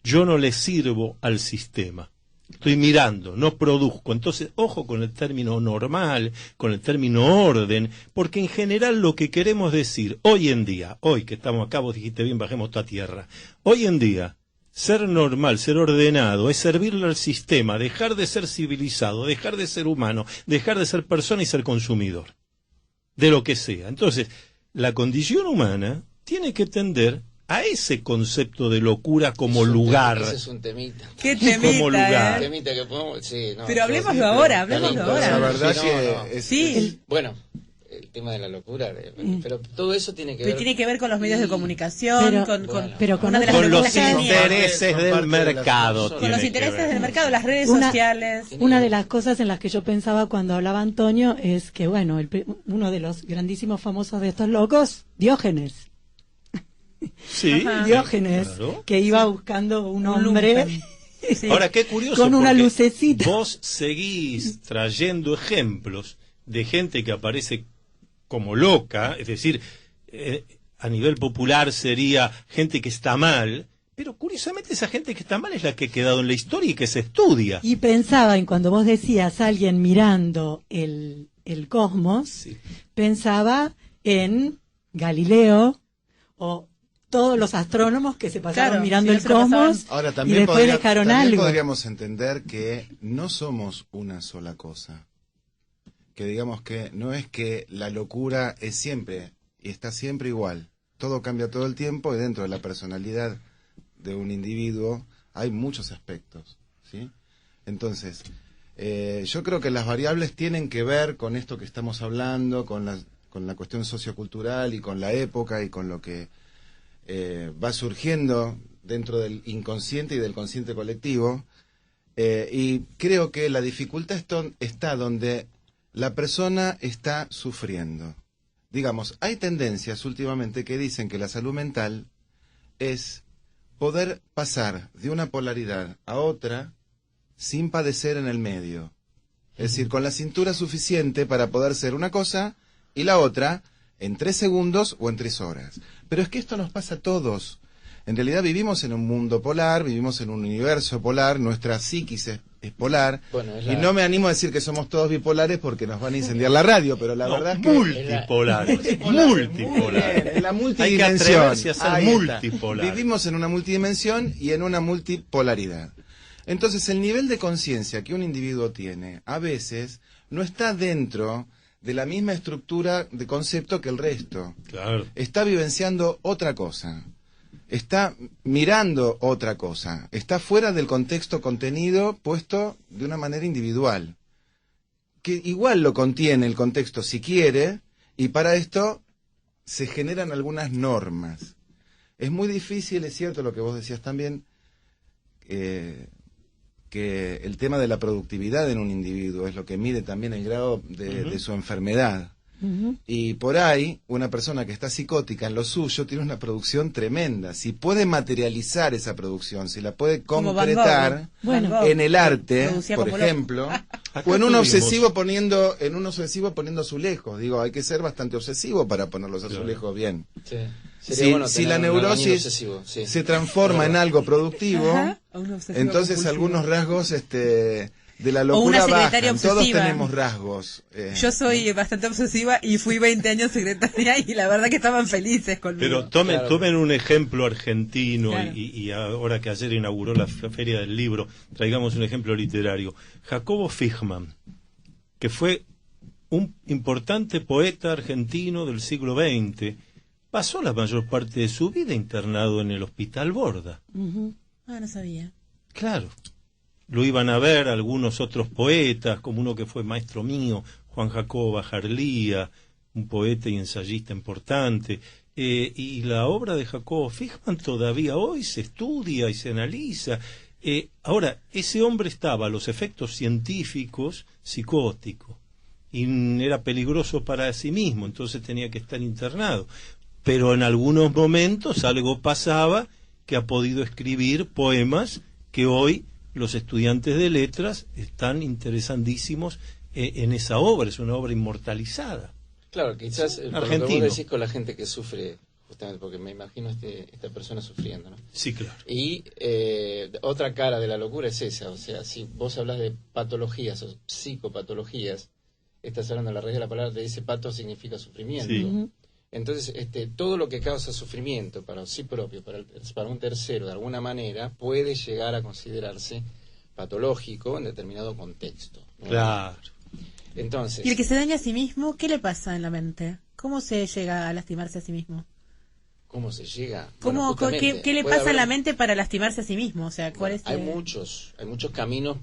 Yo no le sirvo al sistema. Estoy mirando, no produzco. Entonces, ojo con el término normal, con el término orden, porque en general lo que queremos decir hoy en día, hoy que estamos acá, vos dijiste bien, bajemos toda tierra, hoy en día, ser normal, ser ordenado, es servirle al sistema, dejar de ser civilizado, dejar de ser humano, dejar de ser persona y ser consumidor, de lo que sea. Entonces, la condición humana tiene que tender a ese concepto de locura como lugar. Ese es un temita. ¿Qué temita? Como lugar. Temita que podemos, sí, no, pero hablemoslo ahora, La verdad que sí. Bueno, el tema de la locura, pero todo eso tiene que ver. Pero tiene que ver con los medios de comunicación, con los intereses del mercado. Con los intereses del mercado, las redes sociales. Una de las cosas en las que yo pensaba cuando hablaba Antonio es que, bueno, uno de los grandísimos famosos de estos locos, Diógenes. Sí, Diógenes, claro, que iba buscando un hombre. Sí. Ahora, qué curioso, con una lucecita. Vos seguís trayendo ejemplos de gente que aparece como loca, es decir, a nivel popular sería gente que está mal, pero curiosamente esa gente que está mal es la que ha quedado en la historia y que se estudia. Y pensaba en cuando vos decías alguien mirando el cosmos, sí, pensaba en Galileo o todos los astrónomos que se pasaron mirando el cosmos. Ahora, y después dejaron algo. Podríamos entender que no somos una sola cosa. Que digamos que no es que la locura es siempre y está siempre igual. Todo cambia todo el tiempo y dentro de la personalidad de un individuo hay muchos aspectos, ¿sí? Entonces, yo creo que las variables tienen que ver con esto que estamos hablando, con la cuestión sociocultural y con la época y con lo que va surgiendo dentro del inconsciente y del consciente colectivo, y creo que la dificultad está donde la persona está sufriendo. Digamos, hay tendencias últimamente que dicen que la salud mental es poder pasar de una polaridad a otra sin padecer en el medio. Es decir, con la cintura suficiente para poder ser una cosa y la otra en 3 segundos o en 3 horas. Pero es que esto nos pasa a todos. En realidad vivimos en un mundo polar, vivimos en un universo polar, nuestra psiquis es polar. Bueno, y no me animo a decir que somos todos bipolares porque nos van a incendiar la radio, pero la verdad es que... Multipolares. Multipolares. La multidimensión. Hay que atreverse a ser multipolar. Vivimos en una multidimensión y en una multipolaridad. Entonces, el nivel de conciencia que un individuo tiene, a veces, no está dentro de la misma estructura de concepto que el resto. Claro. Está vivenciando otra cosa. Está mirando otra cosa. Está fuera del contexto contenido puesto de una manera individual. Que igual lo contiene el contexto si quiere, y para esto se generan algunas normas. Es muy difícil, es cierto lo que vos decías también, que el tema de la productividad en un individuo es lo que mide también el grado de su enfermedad. Y por ahí, una persona que está psicótica en lo suyo tiene una producción tremenda. Si puede materializar esa producción, si la puede concretar en el arte, por ejemplo, o en un obsesivo poniendo azulejos. Digo, hay que ser bastante obsesivo para poner los azulejos bien. Sí. Si la neurosis se transforma en algo productivo, entonces algunos rasgos de la O locura una secretaria bajan. Todos obsesiva. tenemos rasgos. Yo soy bastante obsesiva y fui 20 años secretaria y la verdad que estaban felices conmigo. Pero tomen un ejemplo argentino Claro. y ahora que ayer inauguró la Feria del Libro, traigamos un ejemplo literario. Jacobo Fichman, que fue un importante poeta argentino del siglo XX, pasó la mayor parte de su vida internado en el Hospital Borda. Ah, no sabía. Claro. Lo iban a ver algunos otros poetas, como uno que fue maestro mío, Juan Jacobo Bajarlía, un poeta y ensayista importante. Y la obra de Jacobo Fichman todavía hoy se estudia y se analiza. Ahora, ese hombre estaba a los efectos científicos psicótico y era peligroso para sí mismo, entonces tenía que estar internado. Pero en algunos momentos algo pasaba que ha podido escribir poemas que hoy los estudiantes de letras están interesadísimos en esa obra. Es una obra inmortalizada. Claro, quizás por lo que vos decís con la gente que sufre, justamente porque me imagino esta persona sufriendo, ¿no? Sí, claro. Y otra cara de la locura es esa, o sea, si vos hablas de patologías o psicopatologías, estás hablando de la raíz de la palabra, te dice pato significa sufrimiento. Sí. Entonces, todo lo que causa sufrimiento para sí propio, para un tercero, de alguna manera, puede llegar a considerarse patológico en determinado contexto, ¿no? Claro. Entonces, ¿Y el que se daña a sí mismo, qué le pasa en la mente? ¿Cómo se llega a lastimarse a sí mismo? ¿cómo se llega? ¿Cómo, Bueno, ¿qué le puede pasa en la haber- mente para lastimarse a sí mismo? O sea, ¿cuál es Hay muchos caminos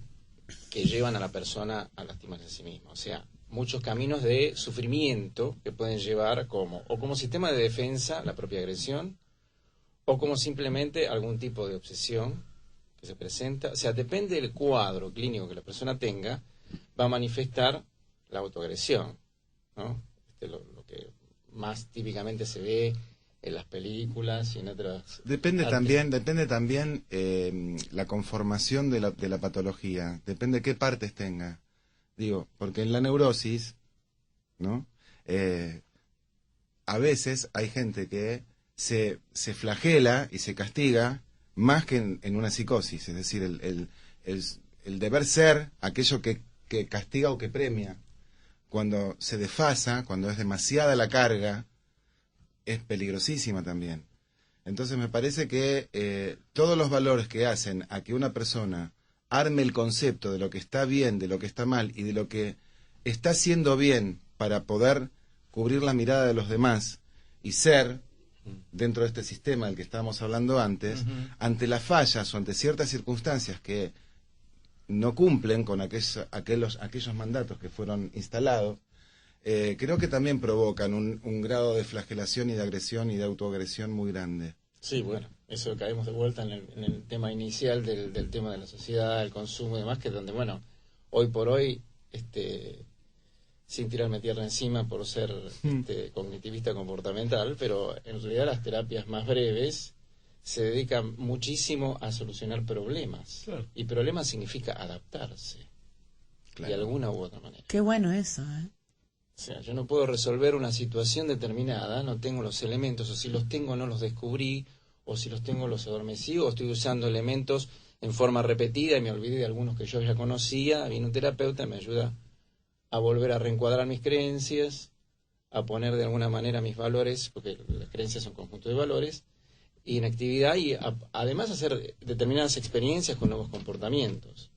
que llevan a la persona a lastimarse a sí misma. O sea, muchos caminos de sufrimiento que pueden llevar como sistema de defensa la propia agresión, o como simplemente algún tipo de obsesión que se presenta. O sea, depende del cuadro clínico que la persona tenga, va a manifestar la autoagresión, ¿no? Lo que más típicamente se ve en las películas y en otras... Depende también la conformación de la patología, depende qué partes tenga. Digo, porque en la neurosis, ¿no? A veces hay gente que se flagela y se castiga más que en una psicosis, es decir, el deber ser, aquello que castiga o que premia. Cuando se desfasa, cuando es demasiada la carga, es peligrosísima también. Entonces me parece que todos los valores que hacen a que una persona arme el concepto de lo que está bien, de lo que está mal y de lo que está haciendo bien para poder cubrir la mirada de los demás y ser, dentro de este sistema del que estábamos hablando antes, ante las fallas o ante ciertas circunstancias que no cumplen con aquellos mandatos que fueron instalados, creo que también provocan un grado de flagelación y de agresión y de autoagresión muy grande. Sí, bueno, eso caemos de vuelta en el tema inicial del tema de la sociedad, el consumo y demás, que es donde, bueno, hoy por hoy, sin tirarme tierra encima por ser cognitivista comportamental, pero en realidad las terapias más breves se dedican muchísimo a solucionar problemas. Claro. Y problemas significa adaptarse, de alguna u otra manera. Qué bueno eso, ¿eh? O sea, yo no puedo resolver una situación determinada, no tengo los elementos, o si los tengo no los descubrí, o si los tengo los adormecí, o estoy usando elementos en forma repetida y me olvidé de algunos que yo ya conocía. Viene un terapeuta, me ayuda a volver a reencuadrar mis creencias, a poner de alguna manera mis valores, porque las creencias son conjunto de valores, y en actividad, y además hacer determinadas experiencias con nuevos comportamientos,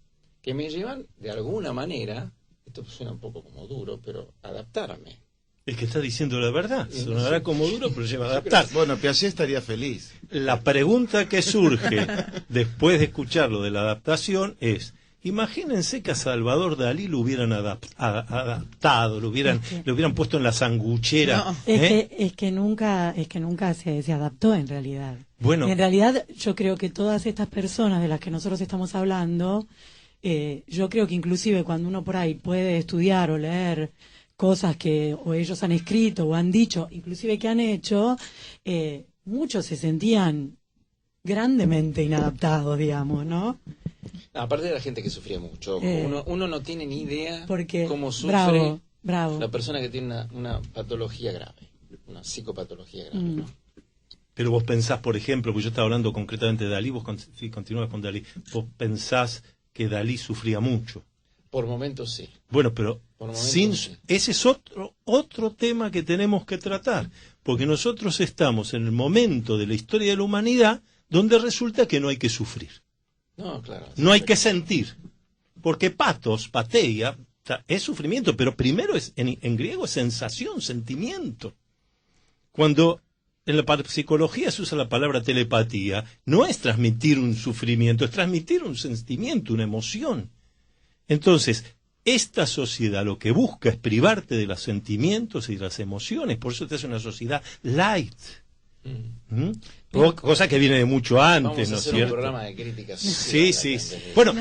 que me llevan de alguna manera, esto suena un poco como duro, pero adaptarme. Es que está diciendo la verdad, sonará como duro, pero lleva a adaptar. Bueno, Piaget estaría feliz. La pregunta que surge después de escuchar lo de la adaptación es: imagínense que a Salvador Dalí lo hubieran adaptado, lo hubieran puesto en la sanguchera. No. Es que nunca se adaptó en realidad. Bueno. En realidad yo creo que todas estas personas de las que nosotros estamos hablando, yo creo que inclusive cuando uno por ahí puede estudiar o leer cosas que o ellos han escrito o han dicho, inclusive que han hecho, muchos se sentían grandemente inadaptados, digamos, ¿no? Aparte de la gente que sufría mucho, uno no tiene ni idea cómo sufre bravo. La persona que tiene una patología grave, una psicopatología grave, ¿no? Pero vos pensás, por ejemplo, porque yo estaba hablando concretamente de Dalí, vos continúas con Dalí, vos pensás que Dalí sufría mucho. Por momentos sí. Bueno, pero ese es otro tema que tenemos que tratar, porque nosotros estamos en el momento de la historia de la humanidad donde resulta que no hay que sufrir. No, claro. No hay que sentir, porque pateia, es sufrimiento, pero primero en griego es sensación, sentimiento. Cuando en la psicología se usa la palabra telepatía, no es transmitir un sufrimiento, es transmitir un sentimiento, una emoción. Entonces, esta sociedad lo que busca es privarte de los sentimientos y de las emociones, por eso te hace una sociedad light. Cosa que viene de mucho antes, ¿no es cierto? Un programa de críticas. Sí. Bueno,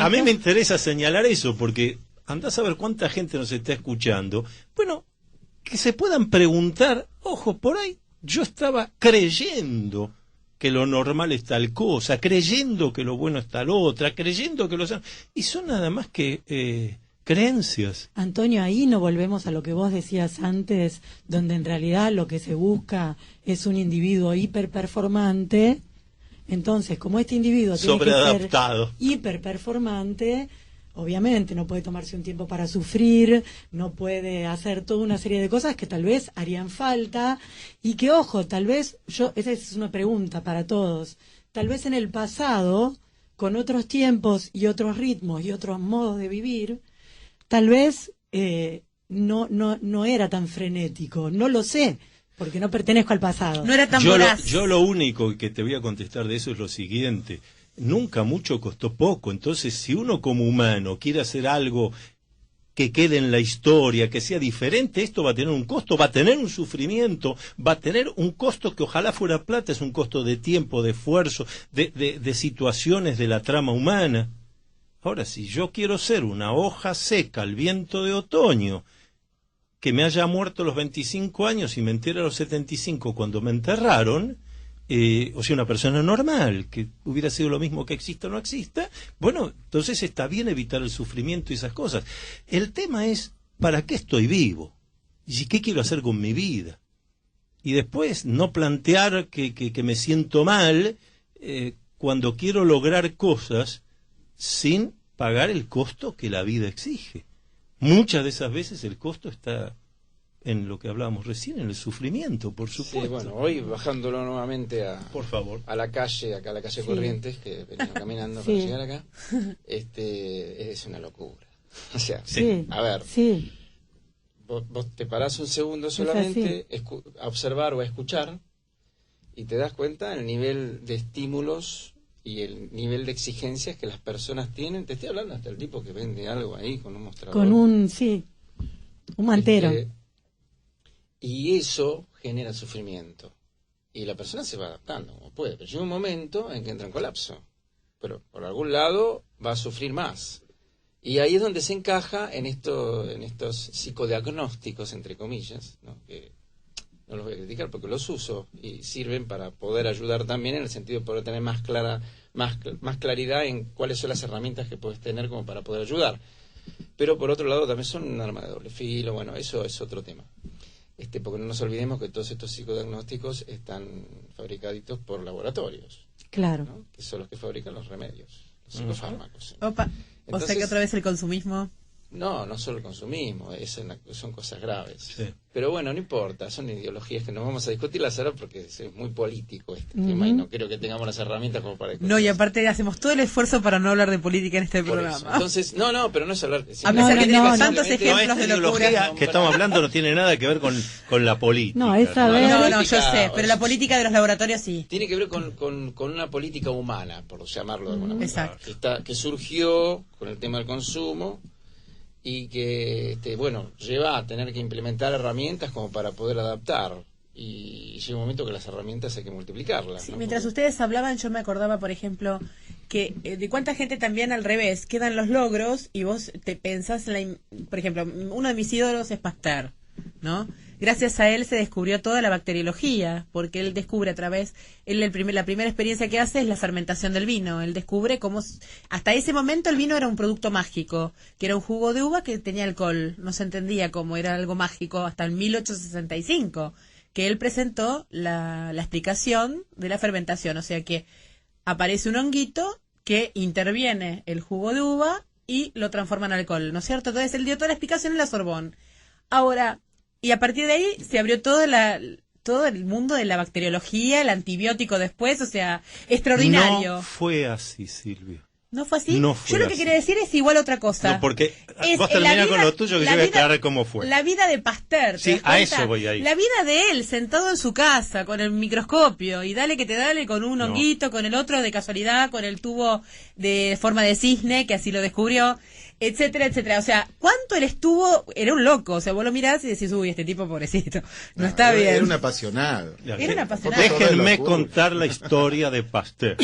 a mí me interesa señalar eso, porque andás a ver cuánta gente nos está escuchando. Bueno, que se puedan preguntar, ojo, por ahí yo estaba creyendo que lo normal es tal cosa, creyendo que lo bueno es tal otra, creyendo que y son nada más que creencias. Antonio, ahí no volvemos a lo que vos decías antes, donde en realidad lo que se busca es un individuo hiperperformante. Entonces, como este individuo tiene que ser hiperperformante, obviamente no puede tomarse un tiempo para sufrir, no puede hacer toda una serie de cosas que tal vez harían falta y que, ojo, tal vez, esa es una pregunta para todos, tal vez en el pasado, con otros tiempos y otros ritmos y otros modos de vivir, tal vez no era tan frenético, no lo sé, porque no pertenezco al pasado. No era tan voraz. Yo lo único que te voy a contestar de eso es lo siguiente: nunca mucho costó poco. Entonces, si uno como humano quiere hacer algo que quede en la historia, que sea diferente, esto va a tener un costo, va a tener un sufrimiento, va a tener un costo que ojalá fuera plata, es un costo de tiempo, de esfuerzo, de situaciones de la trama humana. Ahora, si yo quiero ser una hoja seca al viento de otoño, que me haya muerto a los 25 años y me enteré a los 75 cuando me enterraron, o sea, una persona normal, que hubiera sido lo mismo que exista o no exista, bueno, entonces está bien evitar el sufrimiento y esas cosas. El tema es, ¿para qué estoy vivo? ¿Y qué quiero hacer con mi vida? Y después, no plantear que me siento mal cuando quiero lograr cosas sin pagar el costo que la vida exige. Muchas de esas veces el costo está en lo que hablábamos recién, en el sufrimiento, por supuesto. Sí, bueno, hoy bajándolo nuevamente por favor, a la calle, acá a la calle Corrientes, que venimos caminando para llegar acá, es una locura. O sea, a ver, vos te parás un segundo solamente a observar o a escuchar y te das cuenta del nivel de estímulos y el nivel de exigencias que las personas tienen. Te estoy hablando hasta el tipo que vende algo ahí con un mostrador. Con un mantero. Y eso genera sufrimiento. Y la persona se va adaptando como puede. Pero llega un momento en que entra en colapso. Pero por algún lado va a sufrir más. Y ahí es donde se encaja en estos psicodiagnósticos, entre comillas, ¿no? Que no los voy a criticar porque los uso y sirven para poder ayudar también, en el sentido de poder tener más claridad en cuáles son las herramientas que puedes tener como para poder ayudar. Pero por otro lado también son un arma de doble filo. Bueno, eso es otro tema. Porque no nos olvidemos que todos estos psicodiagnósticos están fabricaditos por laboratorios. Claro. ¿no? Que son los que fabrican los remedios, los psicofármacos. Opa. Entonces, o sea que otra vez el consumismo. No solo el consumismo, son cosas graves. Sí. Pero bueno, no importa, son ideologías que no vamos a discutirlas ahora porque es muy político este tema y no creo que tengamos las herramientas como para discutir. No, y aparte hacemos todo el esfuerzo para no hablar de política en este programa. Eso. Entonces, pero no es hablar... A pesar que tenemos tantos ejemplos de locura que estamos hablando no tiene nada que ver con la política. No, es saber... No, yo sé, pero la política de los laboratorios sí. Tiene que ver con una política humana, por llamarlo de alguna manera. Exacto. Que surgió con el tema del consumo y que lleva a tener que implementar herramientas como para poder adaptar, y llega un momento que las herramientas hay que multiplicarlas. Sí, ¿no? mientras ustedes hablaban yo me acordaba, por ejemplo, que de cuánta gente también al revés quedan los logros y vos te pensás por ejemplo, uno de mis ídolos es Pasteur, ¿no? Gracias a él se descubrió toda la bacteriología, porque él descubre a través, la primera experiencia que hace es la fermentación del vino. Él descubre cómo, hasta ese momento el vino era un producto mágico, que era un jugo de uva que tenía alcohol. No se entendía cómo era algo mágico hasta el 1865, que él presentó la explicación de la fermentación. O sea que aparece un honguito que interviene el jugo de uva y lo transforma en alcohol, ¿no es cierto? Entonces él dio toda la explicación en la Sorbonne. Ahora, y a partir de ahí se abrió todo el mundo de la bacteriología, el antibiótico después, o sea, extraordinario. No fue así, Silvia. ¿No fue así? No fue Yo lo que así. quería decir es igual otra cosa. No, porque Es vos la terminás vida- con lo tuyo, que la yo voy a vida- aclarar cómo fue. La vida de Pasteur. ¿te Sí, das a cuenta? eso voy a ir. La vida de él, sentado en su casa, con el microscopio, y dale que te dale con un No. honguito, con el otro de casualidad, con el tubo de forma de cisne, que así lo descubrió, etcétera, etcétera. O sea, ¿cuánto él estuvo? Era un loco. O sea, vos lo mirás y decís, uy, este tipo pobrecito. No está bien. Era un apasionado. Era un apasionado. Déjenme contar la historia de Pasteur,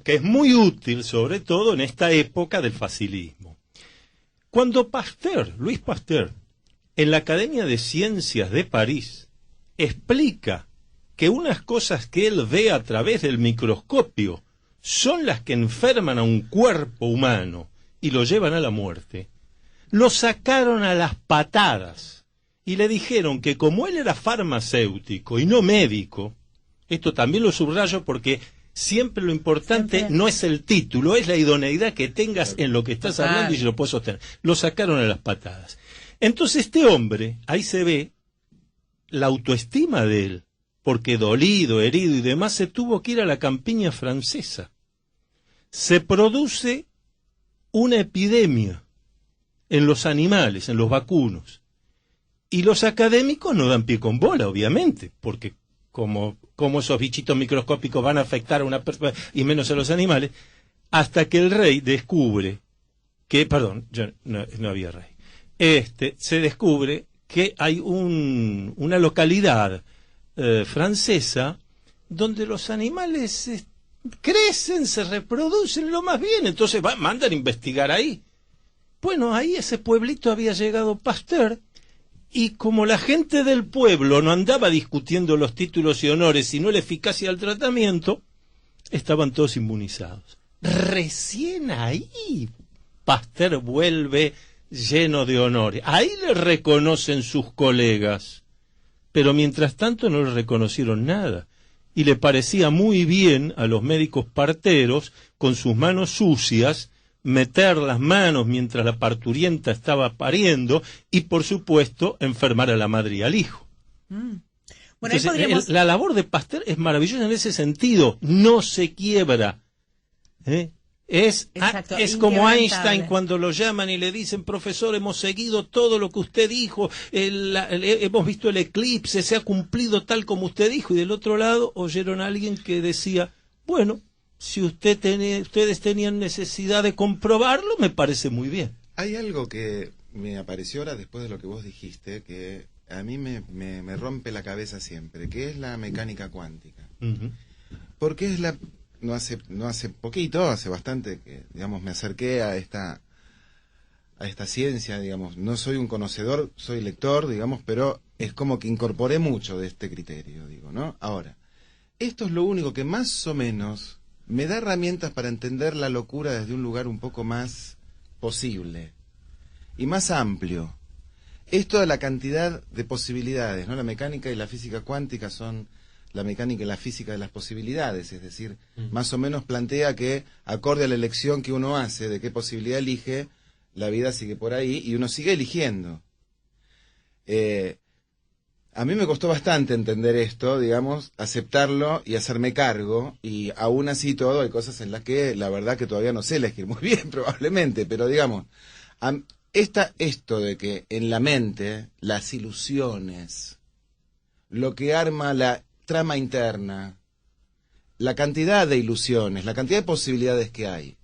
que es muy útil, sobre todo en esta época del facilismo. Cuando Pasteur, Luis Pasteur, en la Academia de Ciencias de París, explica que unas cosas que él ve a través del microscopio son las que enferman a un cuerpo humano y lo llevan a la muerte, lo sacaron a las patadas y le dijeron que como él era farmacéutico y no médico, esto también lo subrayo porque siempre lo importante no es el título, es la idoneidad que tengas en lo que estás hablando y si lo puedes sostener. Lo sacaron a las patadas. Entonces este hombre, ahí se ve la autoestima de él, porque dolido, herido y demás, se tuvo que ir a la campiña francesa. Se produce una epidemia en los animales, en los vacunos. Y los académicos no dan pie con bola, obviamente, porque como esos bichitos microscópicos van a afectar a una persona, y menos a los animales, hasta que el rey descubre que, perdón, no había rey, se descubre que hay una localidad francesa donde los animales crecen, se reproducen lo más bien, entonces mandan a investigar ahí. Bueno, ahí ese pueblito había llegado Pasteur, y como la gente del pueblo no andaba discutiendo los títulos y honores, sino la eficacia del tratamiento, estaban todos inmunizados. Recién ahí Pasteur vuelve lleno de honores. Ahí le reconocen sus colegas, pero mientras tanto no le reconocieron nada. Y le parecía muy bien a los médicos parteros, con sus manos sucias, meter las manos mientras la parturienta estaba pariendo y, por supuesto, enfermar a la madre y al hijo. Bueno, Entonces, ahí podríamos... la labor de Pasteur es maravillosa en ese sentido, no se quiebra. Exacto, Es como Einstein inquebrantable. cuando lo llaman y le dicen, profesor, hemos seguido todo lo que usted dijo, hemos visto el eclipse, se ha cumplido tal como usted dijo, y del otro lado oyeron a alguien que decía, bueno, si ustedes tenían necesidad de comprobarlo, me parece muy bien. Hay algo que me apareció ahora después de lo que vos dijiste, que a mí me rompe la cabeza siempre, que es la mecánica cuántica. Porque es no hace poquito, hace bastante que, digamos, me acerqué a esta ciencia, digamos. No soy un conocedor, soy lector, digamos, pero es como que incorporé mucho de este criterio, digo, ¿no? Ahora, esto es lo único que más o menos me da herramientas para entender la locura desde un lugar un poco más posible y más amplio. Esto de la cantidad de posibilidades, ¿no? La mecánica y la física cuántica son la mecánica y la física de las posibilidades, es decir, más o menos plantea que, acorde a la elección que uno hace, de qué posibilidad elige, la vida sigue por ahí y uno sigue eligiendo. A mí me costó bastante entender esto, digamos, aceptarlo y hacerme cargo, y aún así todo hay cosas en las que la verdad que todavía no sé elegir muy bien, probablemente, pero digamos, esto de que en la mente las ilusiones, lo que arma la trama interna, la cantidad de ilusiones, la cantidad de posibilidades que hay,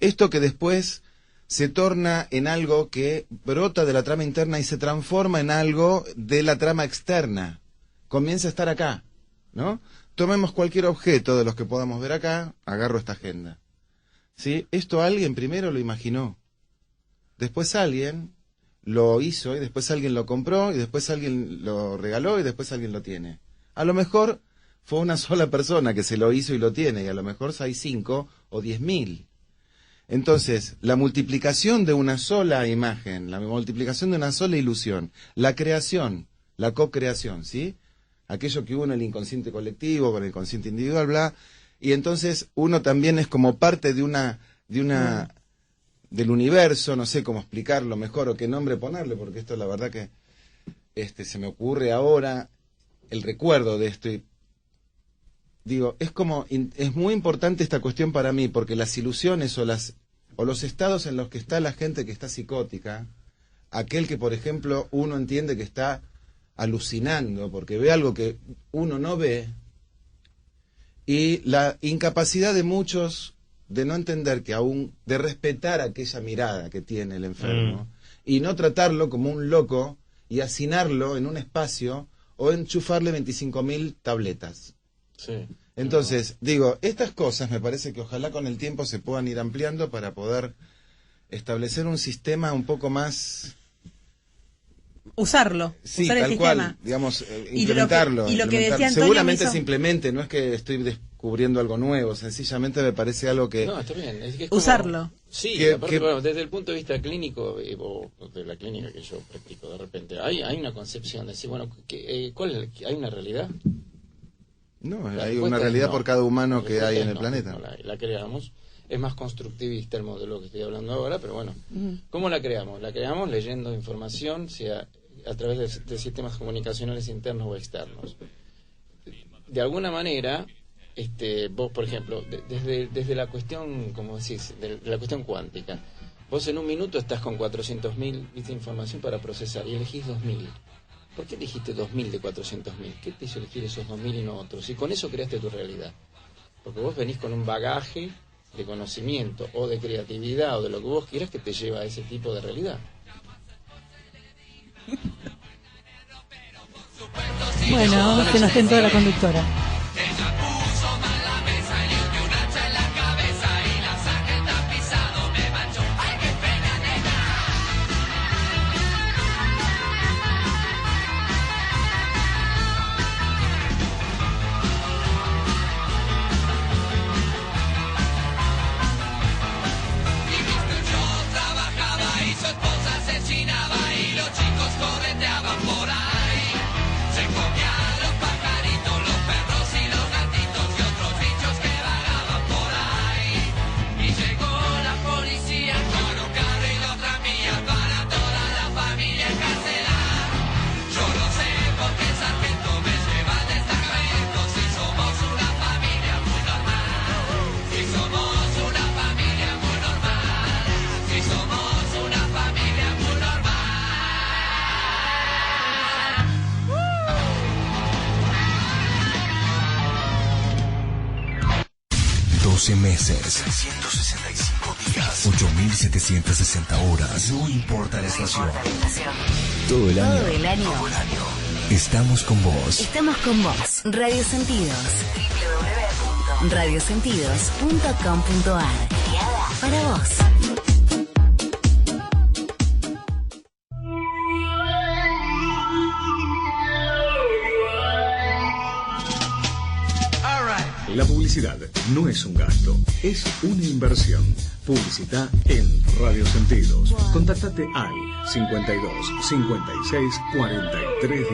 esto que después se torna en algo que brota de la trama interna y se transforma en algo de la trama externa. Comienza a estar acá, ¿no? Tomemos cualquier objeto de los que podamos ver acá, agarro esta agenda. ¿Sí? Esto alguien primero lo imaginó. Después alguien lo hizo y después alguien lo compró y después alguien lo regaló y después alguien lo tiene. A lo mejor fue una sola persona que se lo hizo y lo tiene, y a lo mejor hay 5 o 10.000. Entonces, la multiplicación de una sola imagen, la multiplicación de una sola ilusión, la creación, la co-creación, ¿sí? Aquello que une el inconsciente colectivo con el consciente individual, bla, y entonces uno también es como parte de una del universo, no sé cómo explicarlo mejor o qué nombre ponerle, porque esto la verdad que se me ocurre ahora el recuerdo de esto. Y digo, es muy importante esta cuestión para mí, porque las ilusiones o los estados en los que está la gente que está psicótica, aquel que, por ejemplo, uno entiende que está alucinando porque ve algo que uno no ve, y la incapacidad de muchos de no entender que aún, de respetar aquella mirada que tiene el enfermo, y no tratarlo como un loco y hacinarlo en un espacio o enchufarle 25.000 tabletas. Sí. Entonces, digo, estas cosas me parece que ojalá con el tiempo se puedan ir ampliando para poder establecer un sistema un poco más... Usarlo, sí, usar el tal sistema. Cual, digamos, implementarlo. Y lo que decía Antonio, seguramente se implemente, no es que estoy descubriendo algo nuevo, sencillamente me parece algo que... No, está bien. Es que es como... Usarlo. Sí, aparte, bueno, desde el punto de vista clínico, o de la clínica que yo practico, de repente, hay una concepción de decir, bueno, ¿cuál es ¿hay una realidad? No, hay una realidad por cada humano que hay en el planeta. No, la creamos. Es más constructivista el modelo que estoy hablando ahora, pero bueno, ¿cómo la creamos? La creamos leyendo información, sea a través de sistemas comunicacionales internos o externos. De alguna manera, vos, por ejemplo, desde la cuestión, como decís, de la cuestión cuántica, vos en un minuto estás con 400.000 bits de información para procesar y elegís 2.000. ¿Por qué elegiste 2.000 de 400.000? ¿Qué te hizo elegir esos 2.000 y no otros? Y con eso creaste tu realidad. Porque vos venís con un bagaje de conocimiento o de creatividad o de lo que vos quieras que te lleva a ese tipo de realidad. Bueno, se nos tentó la conductora. meses, 365 días, 8.760 horas. No importa la estación. Todo el año. Todo el año. Estamos con vos. Estamos con vos. Radio Sentidos. www.radiosentidos.com.ar. Creada para vos. La publicidad no es un gasto, es una inversión. Publicita en Radio Sentidos. Contáctate al 52 56 43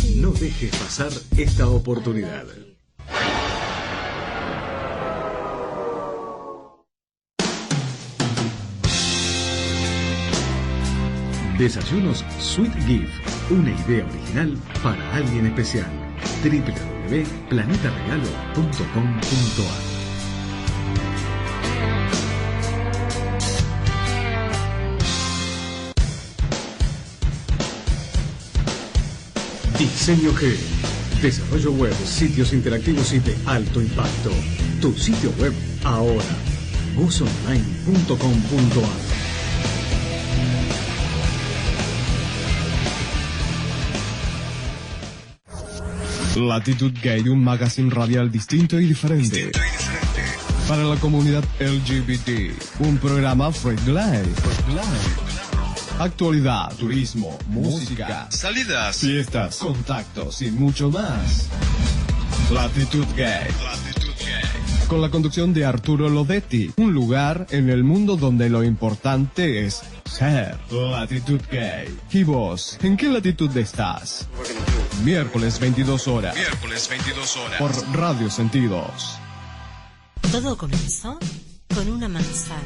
10. No dejes pasar esta oportunidad. Desayunos Sweet Gift, una idea original para alguien especial. www.planetaregalo.com.ar. Diseño G, desarrollo web, sitios interactivos y de alto impacto. Tu sitio web ahora, gozonline.com.ar. Latitud Gay, un magazine radial distinto y diferente. Para la comunidad LGBT, un programa Freak Life. Actualidad, turismo, música, salidas, fiestas, contactos y mucho más. Latitud Gay. Con la conducción de Arturo Lodetti, un lugar en el mundo donde lo importante es ser. Latitud Gay. ¿Y vos, en qué latitud estás? Miércoles 22 horas. Por Radio Sentidos. Todo comenzó con una manzana.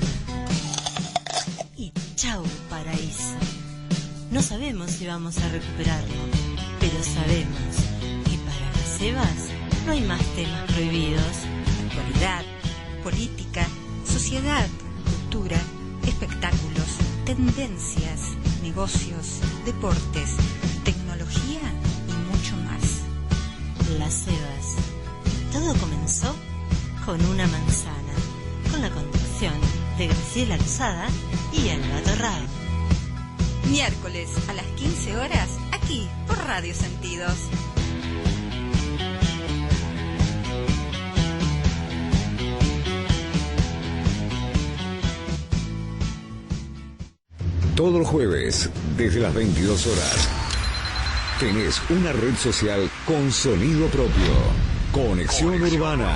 chau paraíso. No sabemos si vamos a recuperarlo, pero sabemos que para las Evas no hay más temas prohibidos. Actualidad, política, sociedad, cultura, espectáculos, tendencias, negocios, deportes, tecnología y mucho más. Las Evas. Todo comenzó con una manzana, con la conducción de Graciela Lozada y Alba Torrado. Miércoles a las 15 horas, aquí por Radio Sentidos. Todos los jueves, desde las 22 horas, tenés una red social con sonido propio. Conexión Urbana.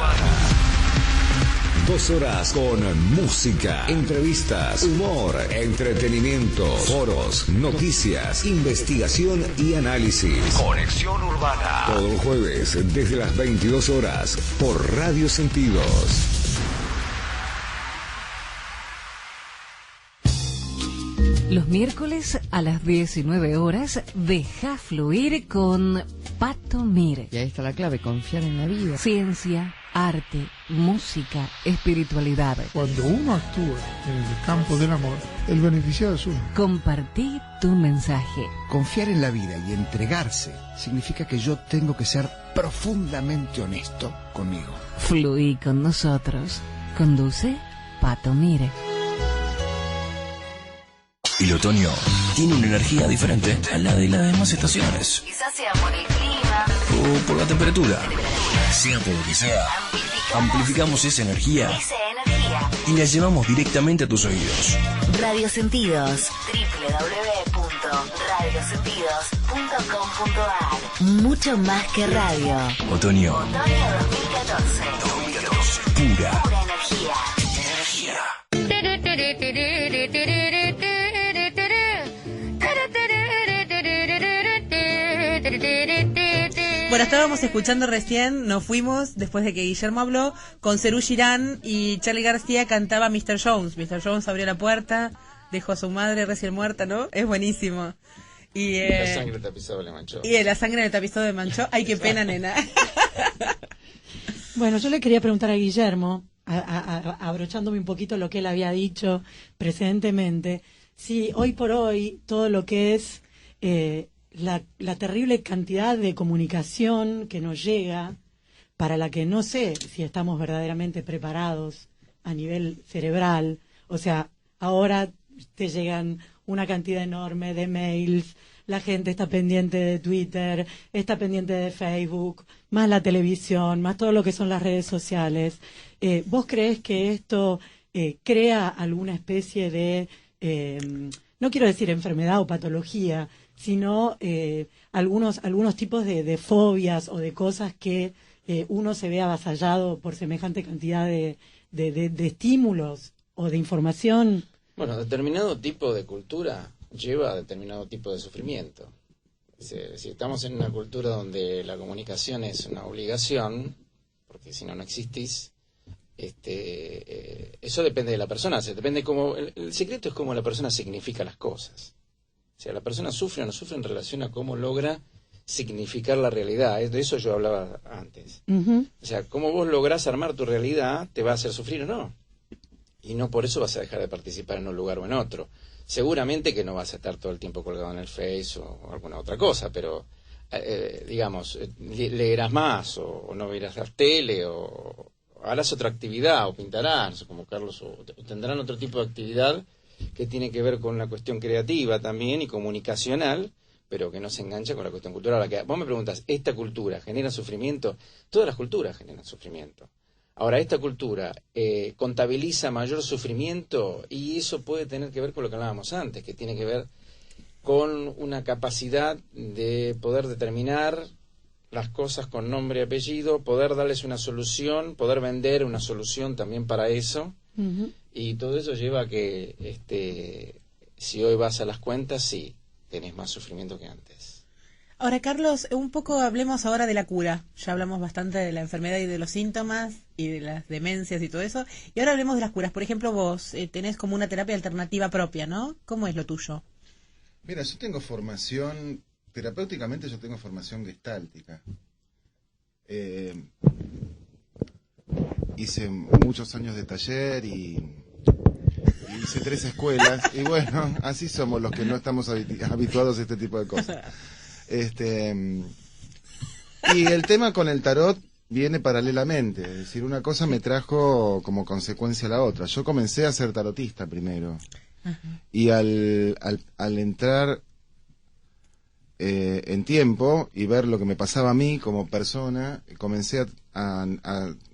2 horas con música, entrevistas, humor, entretenimiento, foros, noticias, investigación y análisis. Conexión Urbana. Todos los jueves, desde las 22 horas, por Radio Sentidos. Los miércoles a las 19 horas, deja fluir con Pato Mir. Y ahí está la clave, confiar en la vida. Ciencia, arte, música, espiritualidad. Cuando uno actúa en el campo del amor, el beneficiado es uno. Compartí tu mensaje. Confiar en la vida y entregarse significa que yo tengo que ser profundamente honesto conmigo. Fluí con nosotros. Conduce Pato Mir. El otoño tiene una energía diferente a la de las demás estaciones. Quizás sea por el clima O por la temperatura. Sea por lo que sea, amplificamos esa energía y la llevamos directamente a tus oídos. Radio Sentidos, www.radiosentidos.com.ar. Mucho más que radio. Otoño. Otoño 2014. Pura energía. Bueno, estábamos escuchando recién, nos fuimos, después de que Guillermo habló, con Serú Girán y Charly García cantaba Mr. Jones. Mr. Jones abrió la puerta, dejó a su madre recién muerta, ¿no? Es buenísimo. Y la sangre tapizada le manchó. Y la sangre le tapizó de manchó. Ay, qué pena, nena. Bueno, yo le quería preguntar a Guillermo, abrochándome un poquito lo que él había dicho precedentemente, si hoy por hoy todo lo que es la terrible cantidad de comunicación que nos llega, para la que no sé si estamos verdaderamente preparados a nivel cerebral. O sea, ahora te llegan una cantidad enorme de mails, la gente está pendiente de Twitter, está pendiente de Facebook, más la televisión, más todo lo que son las redes sociales. ¿Vos creés que esto crea alguna especie de, no quiero decir enfermedad o patología, sino algunos tipos de fobias o de cosas que uno se ve avasallado por semejante cantidad de estímulos o de información? Bueno, determinado tipo de cultura lleva a determinado tipo de sufrimiento. Si estamos en una cultura donde la comunicación es una obligación, porque si no, no existís, eso depende de la persona. Depende cómo, el secreto es cómo la persona significa las cosas. O sea, la persona sufre o no sufre en relación a cómo logra significar la realidad. De eso yo hablaba antes. O sea, cómo vos lográs armar tu realidad te va a hacer sufrir o no. Y no por eso vas a dejar de participar en un lugar o en otro. Seguramente que no vas a estar todo el tiempo colgado en el Face o alguna otra cosa, pero digamos, leerás más o no verás la tele o harás otra actividad o pintarás, como Carlos, o tendrán otro tipo de actividad que tiene que ver con la cuestión creativa también y comunicacional, pero que no se engancha con la cuestión cultural. Ahora, que vos me preguntas, ¿esta cultura genera sufrimiento? Todas las culturas generan sufrimiento. Ahora, esta cultura contabiliza mayor sufrimiento, y eso puede tener que ver con lo que hablábamos antes, que tiene que ver con una capacidad de poder determinar las cosas con nombre y apellido, poder darles una solución, poder vender una solución también para eso. Y todo eso lleva a que si hoy vas a las cuentas, sí, tenés más sufrimiento que antes. Ahora, Carlos, un poco hablemos ahora de la cura. Ya hablamos bastante de la enfermedad y de los síntomas y de las demencias y todo eso. Y ahora hablemos de las curas. Por ejemplo, vos tenés como una terapia alternativa propia, ¿no? ¿Cómo es lo tuyo? Mira, yo tengo formación, terapéuticamente yo tengo formación gestáltica. Hice muchos años de taller y hice 3 escuelas. Y bueno, así somos los que no estamos habituados a este tipo de cosas. Y el tema con el tarot viene paralelamente, es decir, una cosa me trajo como consecuencia a la otra. Yo comencé a ser tarotista primero. Y al entrar en tiempo y ver lo que me pasaba a mí como persona, comencé a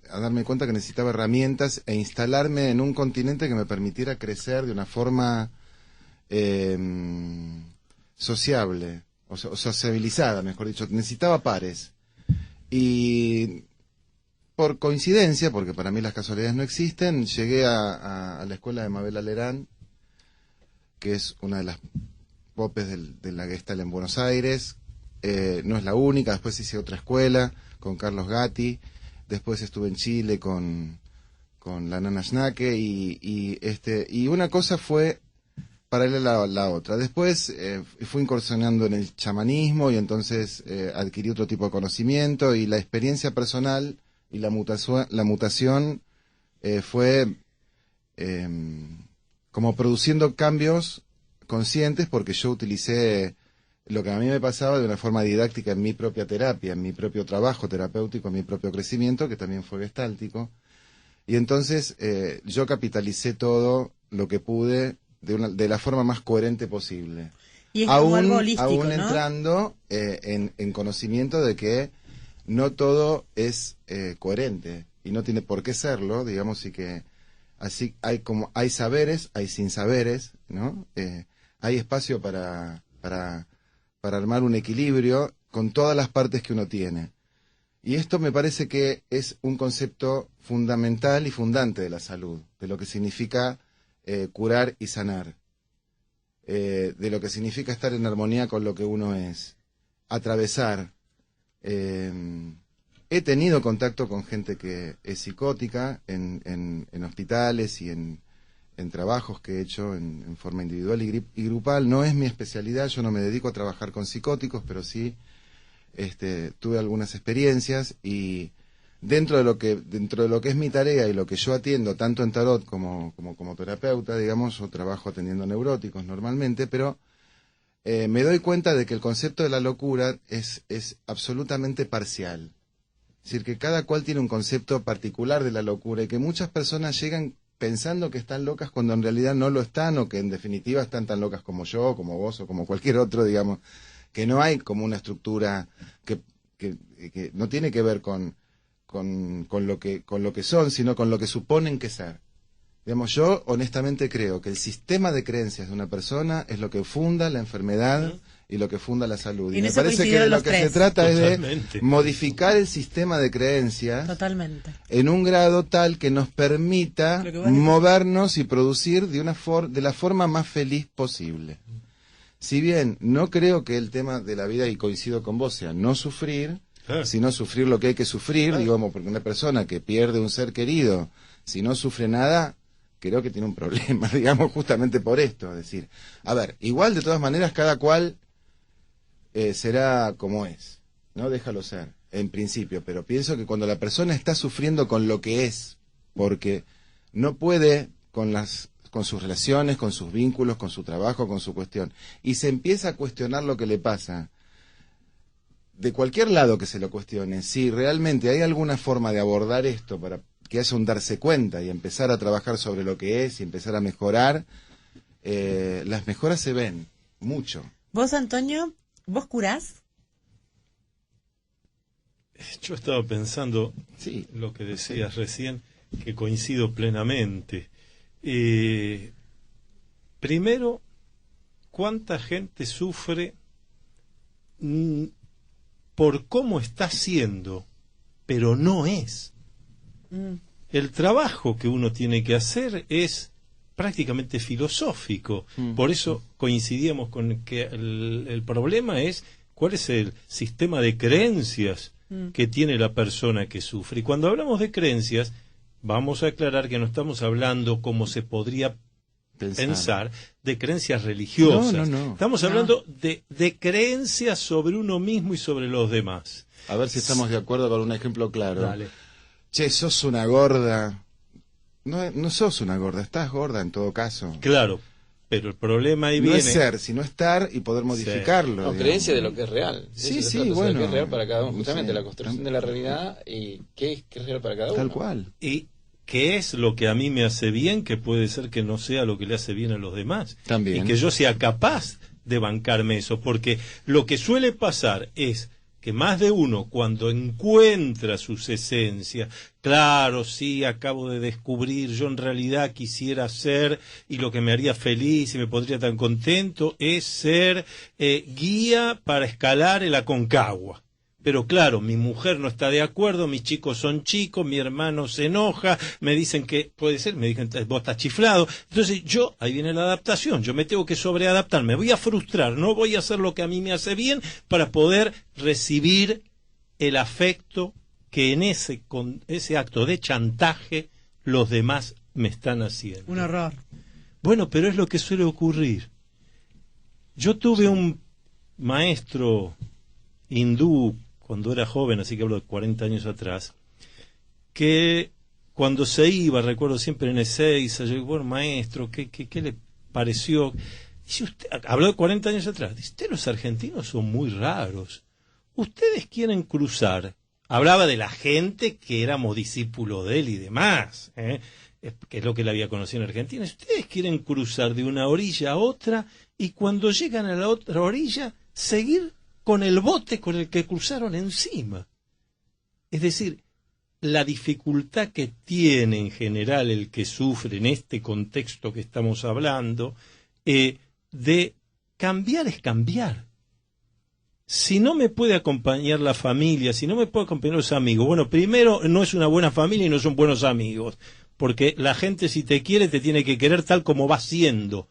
darme cuenta que necesitaba herramientas e instalarme en un continente que me permitiera crecer de una forma sociable, o sociabilizada, mejor dicho. Necesitaba pares. Y por coincidencia, porque para mí las casualidades no existen, llegué a la escuela de Mabel Alerán, que es una de las popes de la Gestalt en Buenos Aires. No es la única. Después hice otra escuela con Carlos Gatti. Después estuve en Chile con la Nana Schnake y una cosa fue paralela a la otra. Después fui incursionando en el chamanismo y entonces adquirí otro tipo de conocimiento, y la experiencia personal y la mutación fue como produciendo cambios conscientes, porque yo utilicé lo que a mí me pasaba de una forma didáctica en mi propia terapia, en mi propio trabajo terapéutico, en mi propio crecimiento, que también fue gestáltico. Y entonces yo capitalicé todo lo que pude de la forma más coherente posible. Y es como algo holístico, aún ¿no? entrando en conocimiento de que no todo es coherente y no tiene por qué serlo, digamos, y que así hay saberes, hay sin saberes, ¿no? Hay espacio para armar un equilibrio con todas las partes que uno tiene. Y esto me parece que es un concepto fundamental y fundante de la salud, de lo que significa curar y sanar, de lo que significa estar en armonía con lo que uno es, atravesar. He tenido contacto con gente que es psicótica en hospitales y en trabajos que he hecho en forma individual y grupal. No es mi especialidad, yo no me dedico a trabajar con psicóticos, pero sí tuve algunas experiencias, y dentro de lo que es mi tarea y lo que yo atiendo, tanto en tarot como terapeuta, digamos, yo trabajo atendiendo neuróticos normalmente, pero me doy cuenta de que el concepto de la locura es absolutamente parcial. Es decir, que cada cual tiene un concepto particular de la locura, y que muchas personas llegan pensando que están locas cuando en realidad no lo están, o que en definitiva están tan locas como yo, como vos o como cualquier otro, digamos, que no hay como una estructura que no tiene que ver con lo que son, sino con lo que suponen que ser. Digamos, yo honestamente creo que el sistema de creencias de una persona es lo que funda la enfermedad y lo que funda la salud. Y me parece que de lo que se trata es de modificar el sistema de creencias en un grado tal que nos permita movernos y producir de la forma más feliz posible. Si bien no creo que el tema de la vida, y coincido con vos, sea no sufrir, sino sufrir lo que hay que sufrir, digamos, porque una persona que pierde un ser querido, si no sufre nada, creo que tiene un problema, digamos, justamente por esto. Es decir, a ver, igual de todas maneras cada cual será como es, ¿no? Déjalo ser, en principio, pero pienso que cuando la persona está sufriendo con lo que es, porque no puede con sus relaciones, con sus vínculos, con su trabajo, con su cuestión, y se empieza a cuestionar lo que le pasa, de cualquier lado que se lo cuestione, si realmente hay alguna forma de abordar esto para que haya un darse cuenta y empezar a trabajar sobre lo que es y empezar a mejorar, las mejoras se ven mucho. ¿Vos, Antonio, vos curás? Yo estaba pensando, lo que decías recién, que coincido plenamente. Primero, ¿cuánta gente sufre por cómo está siendo, pero no es? El trabajo que uno tiene que hacer es prácticamente filosófico. Por eso coincidíamos con que el problema es cuál es el sistema de creencias que tiene la persona que sufre. Y cuando hablamos de creencias, vamos a aclarar que no estamos hablando como se podría pensar de creencias religiosas. No. Estamos hablando de creencias sobre uno mismo y sobre los demás. A ver si estamos de acuerdo con un ejemplo claro. Dale. Che, sos una gorda. No sos una gorda, estás gorda en todo caso. Claro, pero el problema ahí viene... No es ser, sino estar y poder modificarlo. No, creencia de lo que es real. Sí, bueno. Lo que es real para cada uno. Justamente la construcción de la realidad y qué es real para cada uno. Tal cual. Y qué es lo que a mí me hace bien, que puede ser que no sea lo que le hace bien a los demás. También. Y que yo sea capaz de bancarme eso. Porque lo que suele pasar es que más de uno, cuando encuentra sus esencias, claro, sí, acabo de descubrir, yo en realidad quisiera ser, y lo que me haría feliz y me pondría tan contento, es ser guía para escalar el Aconcagua. Pero claro, mi mujer no está de acuerdo, mis chicos son chicos, mi hermano se enoja, me dicen que, puede ser, me dicen, vos estás chiflado. Entonces yo, ahí viene la adaptación, yo me tengo que sobreadaptar, me voy a frustrar, no voy a hacer lo que a mí me hace bien para poder recibir el afecto que en con ese acto de chantaje los demás me están haciendo. Un horror. Bueno, pero es lo que suele ocurrir. Yo tuve un maestro hindú cuando era joven, así que hablo de 40 años atrás, que cuando se iba, recuerdo siempre en Ezeiza, yo digo, bueno, maestro, ¿qué le pareció? Dice usted, habló de 40 años atrás, dice, usted, los argentinos son muy raros, ustedes quieren cruzar, hablaba de la gente que éramos discípulos de él y demás, que es lo que él había conocido en Argentina, ustedes quieren cruzar de una orilla a otra y cuando llegan a la otra orilla, seguir con el bote con el que cruzaron encima. Es decir, la dificultad que tiene en general el que sufre en este contexto que estamos hablando, de cambiar es cambiar. Si no me puede acompañar la familia, si no me puede acompañar los amigos, bueno, primero no es una buena familia y no son buenos amigos, porque la gente si te quiere te tiene que querer tal como va siendo.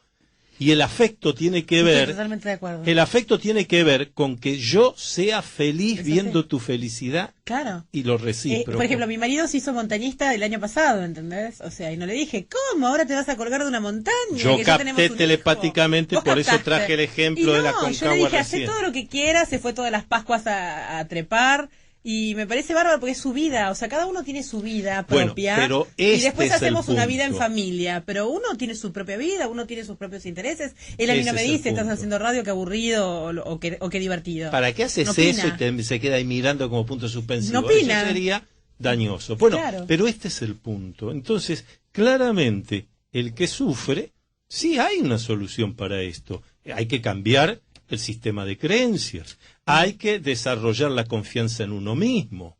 Y el afecto tiene que ver, totalmente de acuerdo. El afecto tiene que ver con que yo sea feliz viendo tu felicidad, claro, y lo recíproco. Por ejemplo, mi marido se hizo montañista el año pasado, ¿entendés? O sea, y no le dije, ¿cómo? ¿Ahora te vas a colgar de una montaña? Yo capté telepáticamente, por eso traje el ejemplo de la Aconcagua yo le dije, recién. hace todo lo que quieras, se fue todas las Pascuas a trepar. Y me parece bárbaro porque es su vida, o sea, cada uno tiene su vida propia, pero y después hacemos una vida en familia, pero uno tiene su propia vida, uno tiene sus propios intereses. Él a mí no me dice, estás haciendo radio, qué aburrido o qué divertido. ¿Para qué haces eso y se queda ahí mirando como punto suspensivo? No opina. Eso sería dañoso. Bueno, claro. Pero este es el punto. Entonces, claramente, el que sufre, sí hay una solución para esto. Hay que cambiar el sistema de creencias. Hay que desarrollar la confianza en uno mismo.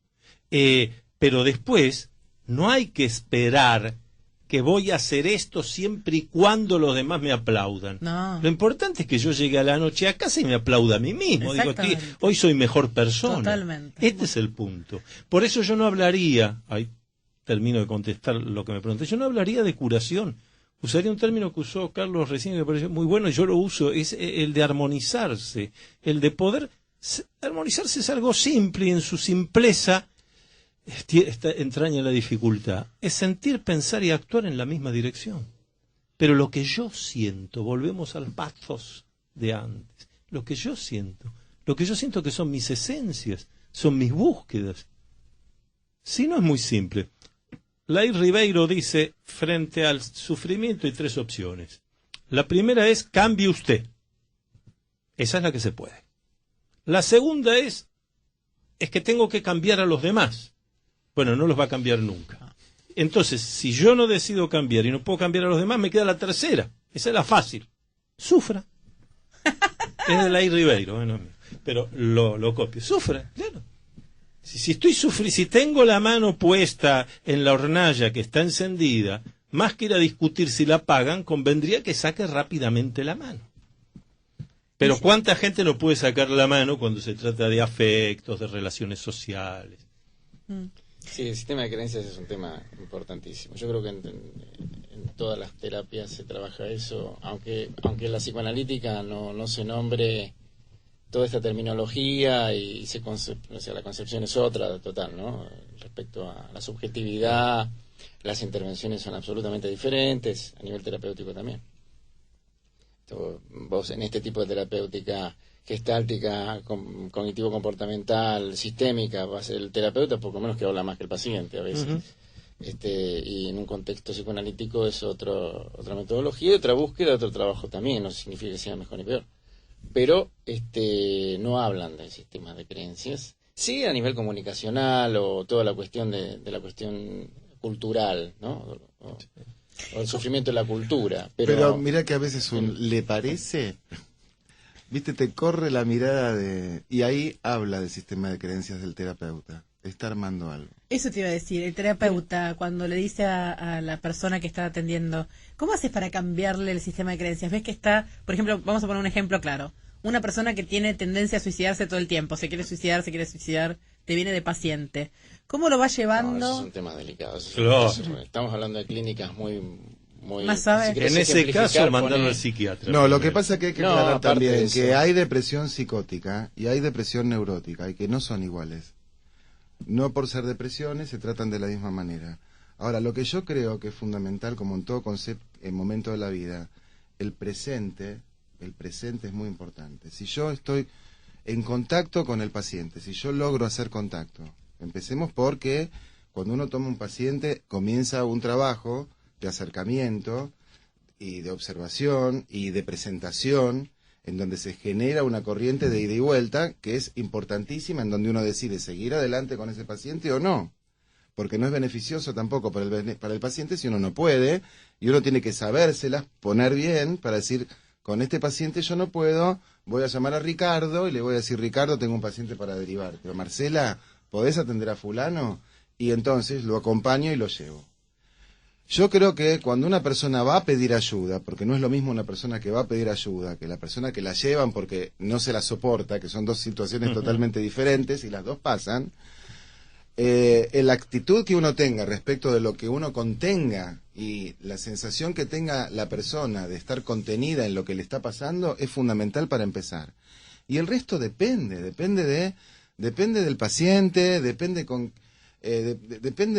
Pero después no hay que esperar que voy a hacer esto siempre y cuando los demás me aplaudan. No. Lo importante es que yo llegue a la noche a casa y me aplauda a mí mismo. Digo, hoy soy mejor persona. Totalmente. Este es el punto. Por eso yo no hablaría, ahí termino de contestar lo que me pregunté, yo no hablaría de curación. Usaría un término que usó Carlos recién que me pareció muy bueno y yo lo uso, es el de armonizarse, el de poder... Armonizarse es algo simple y en su simpleza entraña la dificultad. Es sentir, pensar y actuar en la misma dirección. Pero lo que yo siento, volvemos al pathos de antes, lo que yo siento que son mis esencias, son mis búsquedas. Si no es muy simple. Lair Ribeiro dice, frente al sufrimiento hay 3 opciones. La primera es, cambie usted. Esa es la que se puede. La segunda es que tengo que cambiar a los demás. Bueno, no los va a cambiar nunca. Entonces, si yo no decido cambiar y no puedo cambiar a los demás, me queda la tercera. Esa es la fácil. Sufra. Es de Lair Ribeiro, pero lo copio. Sufra, claro. Si estoy si tengo la mano puesta en la hornalla que está encendida, más que ir a discutir si la apagan, convendría que saque rápidamente la mano. Pero ¿cuánta gente no puede sacar la mano cuando se trata de afectos, de relaciones sociales? Sí, el sistema de creencias es un tema importantísimo. Yo creo que en todas las terapias se trabaja eso, aunque la psicoanalítica no se nombre toda esta terminología y o sea, la concepción es otra total, ¿no? Respecto a la subjetividad, las intervenciones son absolutamente diferentes, a nivel terapéutico también. Vos en este tipo de terapéutica gestáltica, cognitivo-comportamental, sistémica, va a ser el terapeuta poco menos que habla más que el paciente a veces. Y en un contexto psicoanalítico es otra metodología, otra búsqueda, otro trabajo también, no significa que sea mejor ni peor. Pero no hablan del sistema de creencias. Sí, a nivel comunicacional o toda la cuestión de la cuestión cultural, ¿no? O el sufrimiento de la cultura. Pero mira que a veces ¿le parece? Viste, te corre la mirada y ahí habla del sistema de creencias del terapeuta. Está armando algo. Eso te iba a decir, el terapeuta cuando le dice a la persona que está atendiendo, ¿cómo haces para cambiarle el sistema de creencias? Ves que está, por ejemplo, vamos a poner un ejemplo claro, una persona que tiene tendencia a suicidarse todo el tiempo, se quiere suicidar, te viene de paciente. ¿Cómo lo va llevando? No, esos son temas delicados. Claro. Estamos hablando de clínicas muy más sabe. En ese caso, mandarlo al psiquiatra. No, lo que pasa es que hay que aclarar también que hay depresión psicótica y hay depresión neurótica y que no son iguales. No por ser depresiones se tratan de la misma manera. Ahora, lo que yo creo que es fundamental, como en todo concepto, en momento de la vida, el presente es muy importante. Si yo estoy en contacto con el paciente, si yo logro hacer contacto, empecemos porque cuando uno toma un paciente comienza un trabajo de acercamiento y de observación y de presentación, en donde se genera una corriente de ida y vuelta que es importantísima, en donde uno decide seguir adelante con ese paciente o no, porque no es beneficioso tampoco para el paciente si uno no puede, y uno tiene que sabérselas poner bien para decir, con este paciente yo no puedo, voy a llamar a Ricardo y le voy a decir, Ricardo, tengo un paciente para derivarte, o Marcela, ¿podés atender a fulano? Y entonces lo acompaño y lo llevo. Yo creo que cuando una persona va a pedir ayuda, porque no es lo mismo una persona que va a pedir ayuda que la persona que la llevan porque no se la soporta, que son dos situaciones totalmente diferentes y las dos pasan, la actitud que uno tenga respecto de lo que uno contenga y la sensación que tenga la persona de estar contenida en lo que le está pasando es fundamental para empezar. Y el resto depende del paciente, depende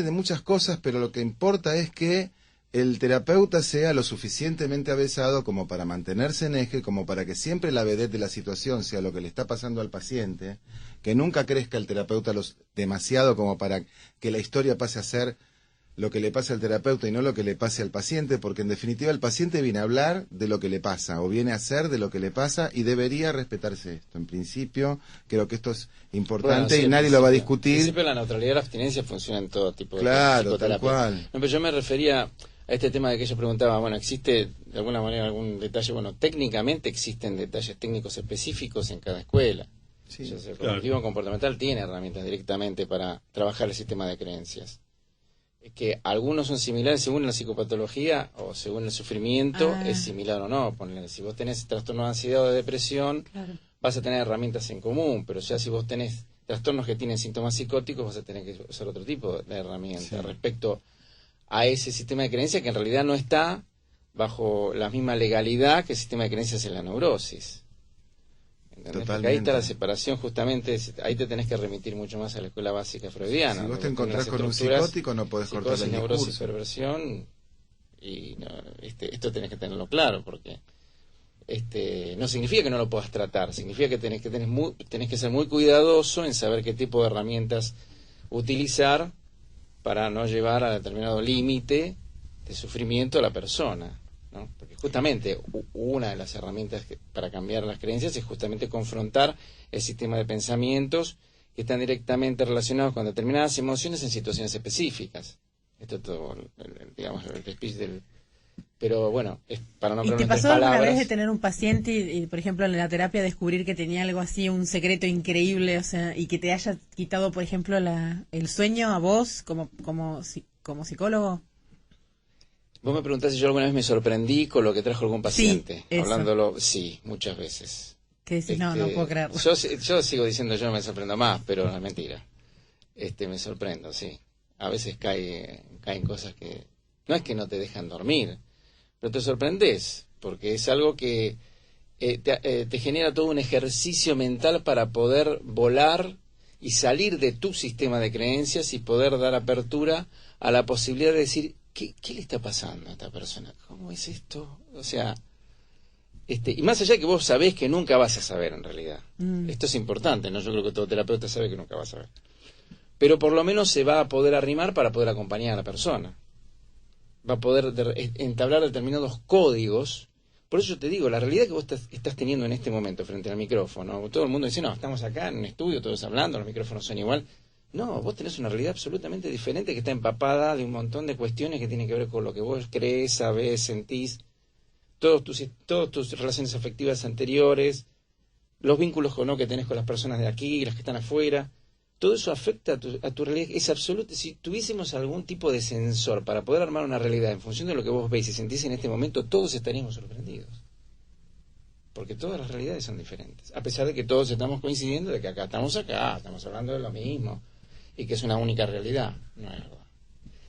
de muchas cosas, pero lo que importa es que el terapeuta sea lo suficientemente avesado como para mantenerse en eje, como para que siempre la vedette de la situación sea lo que le está pasando al paciente, que nunca crezca el terapeuta demasiado como para que la historia pase a ser lo que le pasa al terapeuta y no lo que le pase al paciente, porque en definitiva el paciente viene a hablar de lo que le pasa o viene a hacer de lo que le pasa y debería respetarse esto. En principio, creo que esto es importante y nadie lo va a discutir. En principio la neutralidad y la abstinencia funciona en todo tipo de psicoterapia. Tal cual. No, pero yo me refería a este tema de que ella preguntaba, bueno, ¿existe de alguna manera algún detalle? Bueno, técnicamente existen detalles técnicos específicos en cada escuela. Sí, o sea, el cognitivo comportamental tiene herramientas directamente para trabajar el sistema de creencias. Que algunos son similares según la psicopatología o según el sufrimiento, es similar o no. Ponle, si vos tenés trastorno de ansiedad o de depresión, vas a tener herramientas en común, pero ya si vos tenés trastornos que tienen síntomas psicóticos, vas a tener que usar otro tipo de herramientas respecto a ese sistema de creencias que en realidad no está bajo la misma legalidad que el sistema de creencias en la neurosis. Porque ahí está la separación, justamente, ahí te tenés que remitir mucho más a la escuela básica freudiana. Si vos te encontrás con un psicótico, no podés cortar el neurosis, discurso. Perversión, y no, esto tenés que tenerlo claro, porque no significa que no lo puedas tratar, significa que tenés que ser muy cuidadoso en saber qué tipo de herramientas utilizar para no llevar a determinado límite de sufrimiento a la persona, ¿no? Porque justamente una de las herramientas para cambiar las creencias es justamente confrontar el sistema de pensamientos que están directamente relacionados con determinadas emociones en situaciones específicas. Esto es todo, digamos, el speech del... Pero bueno, es para no ¿Y te pasó alguna vez de tener un paciente y, por ejemplo, en la terapia descubrir que tenía algo así, un secreto increíble, o sea, y que te haya quitado, por ejemplo, el sueño a vos como psicólogo? Vos me preguntás si yo alguna vez me sorprendí con lo que trajo algún paciente. Sí, hablándolo, sí, muchas veces. Que decís, no puedo creerlo. Yo sigo diciendo yo me sorprendo más, pero no es mentira. Me sorprendo, sí. A veces caen cosas que... No es que no te dejan dormir, pero te sorprendes, porque es algo que te genera todo un ejercicio mental para poder volar y salir de tu sistema de creencias y poder dar apertura a la posibilidad de decir, ¿qué le está pasando a esta persona? ¿Cómo es esto? O sea, y más allá de que vos sabés que nunca vas a saber en realidad. Esto es importante, ¿no? Yo creo que todo terapeuta sabe que nunca va a saber. Pero por lo menos se va a poder arrimar para poder acompañar a la persona. Va a poder entablar determinados códigos. Por eso yo te digo, la realidad que vos estás teniendo en este momento frente al micrófono, todo el mundo dice, no, estamos acá en un estudio, todos hablando, los micrófonos son igual. No, vos tenés una realidad absolutamente diferente que está empapada de un montón de cuestiones que tienen que ver con lo que vos crees, sabés, sentís, todas tus relaciones afectivas anteriores, los vínculos o no que tenés con las personas de aquí y las que están afuera. Todo eso afecta a tu realidad. Es absoluto. Si tuviésemos algún tipo de sensor para poder armar una realidad en función de lo que vos veis y sentís en este momento, todos estaríamos sorprendidos. Porque todas las realidades son diferentes. A pesar de que todos estamos coincidiendo de que estamos hablando de lo mismo. Y que es una única realidad. No es verdad.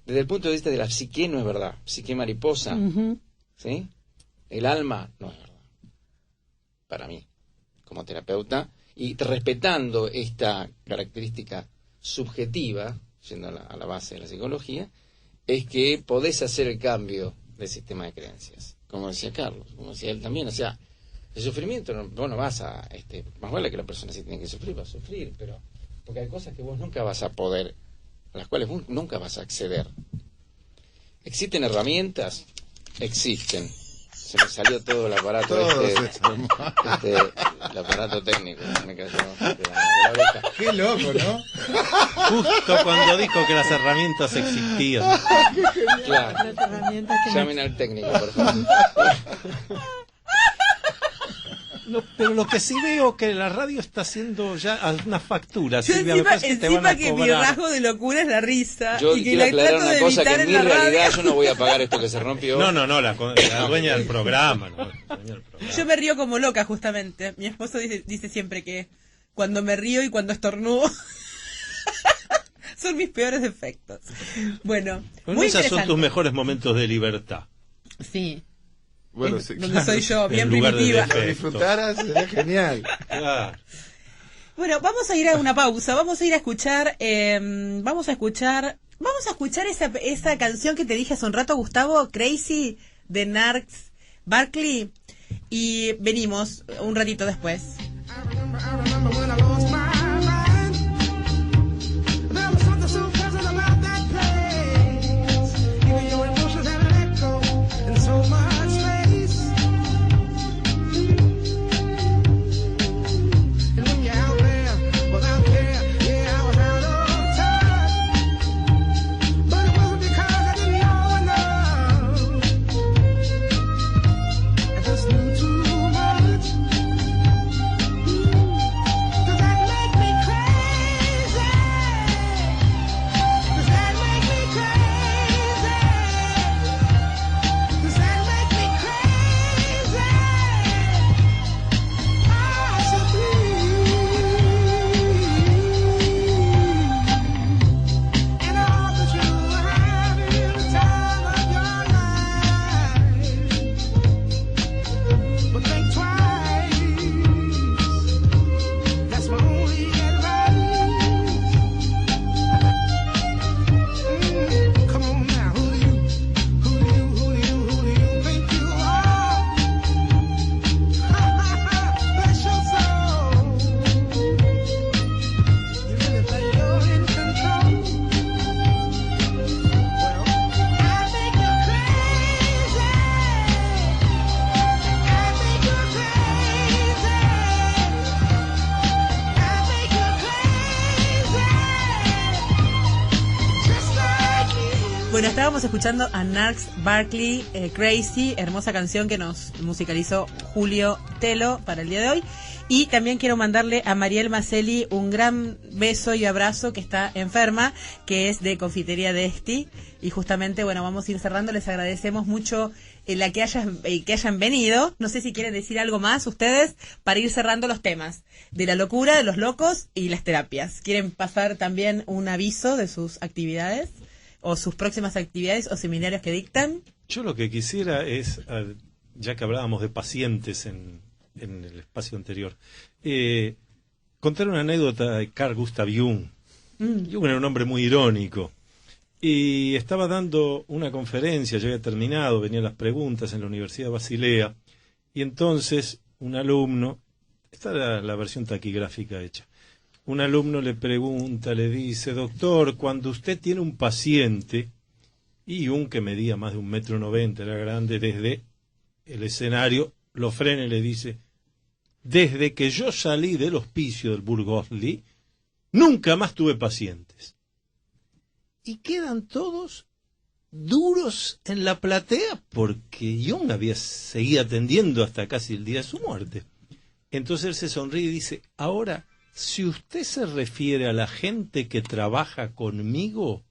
Desde el punto de vista de la psique no es verdad. Psique mariposa, ¿sí? El alma no es verdad. Para mí, como terapeuta, y respetando esta característica subjetiva, yendo a la base de la psicología, es que podés hacer el cambio del sistema de creencias. Como decía Carlos, como decía él también, o sea, el sufrimiento, vos no vas a, más vale que la persona sí tiene que sufrir, va a sufrir, pero porque hay cosas que vos nunca vas a poder, a las cuales vos nunca vas a acceder. ¿Existen herramientas? Existen. Se me salió todo el aparato el aparato técnico, se me cayó de la oreja. Qué loco, ¿no? Justo cuando dijo que las herramientas existían. Claro. Llamen al técnico, por favor. No, pero lo que sí veo que la radio está haciendo ya algunas facturas. Yo Silvia, encima que mi rasgo de locura es la risa. Yo y que quiero la aclarar trato una de cosa, que evitar en mi la realidad radio. yo no voy a pagar esto que se rompió. No, la dueña del programa. Yo me río como loca, justamente. Mi esposo dice siempre que cuando me río y cuando estornudo son mis peores defectos. Bueno, muy esos son interesante. tus mejores momentos de libertad. Sí. Bueno, Donde soy yo, bien En lugar de primitiva. Si disfrutaras, sería genial. Claro. Bueno, vamos a ir a una pausa, vamos a ir a escuchar, esa canción que te dije hace un rato, Gustavo, Crazy, de Narcs Barkley, y venimos un ratito después. Bueno, estábamos escuchando a Narcs Barkley, Crazy, hermosa canción que nos musicalizó Julio Telo para el día de hoy. Y también quiero mandarle a Mariel Maselli un gran beso y abrazo, que está enferma, que es de Confitería de Esti. Y justamente, bueno, vamos a ir cerrando. Les agradecemos mucho que hayan venido. No sé si quieren decir algo más ustedes para ir cerrando los temas de la locura, de los locos y las terapias. ¿Quieren pasar también un aviso de sus actividades o sus próximas actividades o seminarios que dictan? Yo lo que quisiera es, ya que hablábamos de pacientes en en el espacio anterior. Contar una anécdota de Carl Gustav Jung. Jung era un hombre muy irónico. Y estaba dando una conferencia, ya había terminado, venían las preguntas en la Universidad de Basilea, y entonces un alumno, esta era la versión taquigráfica hecha, un alumno le pregunta, le dice, doctor, cuando usted tiene un paciente, y un que medía más de 1,90 m, era grande, desde el escenario, lo frena y le dice, desde que yo salí del hospicio del Burgosli, nunca más tuve pacientes. Y quedan todos duros en la platea porque Jung seguía atendiendo hasta casi el día de su muerte. Entonces él se sonríe y dice, ahora, si usted se refiere a la gente que trabaja conmigo,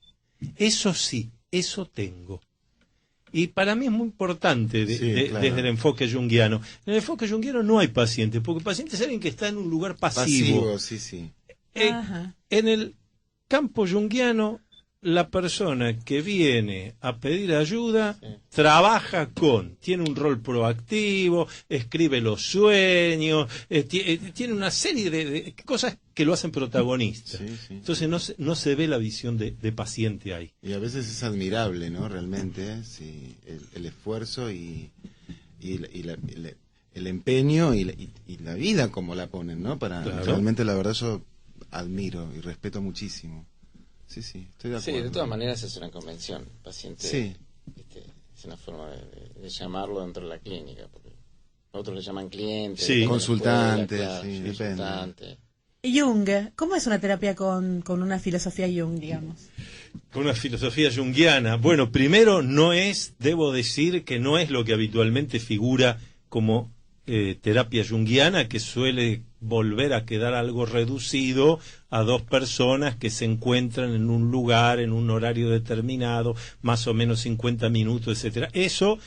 eso sí, eso tengo. Y para mí es muy importante claro, desde el enfoque junguiano. En el enfoque junguiano no hay pacientes, porque el paciente es alguien que está en un lugar pasivo. Sí. En el campo junguiano, la persona que viene a pedir ayuda trabaja tiene un rol proactivo, escribe los sueños, tiene una serie de cosas que lo hacen protagonista. Entonces no se ve la visión de paciente ahí. Y a veces es admirable, ¿no? Realmente, sí, el esfuerzo y el empeño y la vida como la ponen, ¿no? Claro. Realmente, la verdad, yo admiro y respeto muchísimo. Sí, estoy de acuerdo. Sí, de todas maneras es una convención. Paciente es una forma de llamarlo dentro de la clínica, porque otros le llaman cliente, consultante, depende. Jung, ¿cómo es una terapia con una filosofía Jung, digamos? Con una filosofía junguiana. Bueno, primero debo decir que no es lo que habitualmente figura como terapia junguiana, que suele volver a quedar algo reducido a dos personas que se encuentran en un lugar, en un horario determinado, más o menos 50 minutos, etcétera. Eso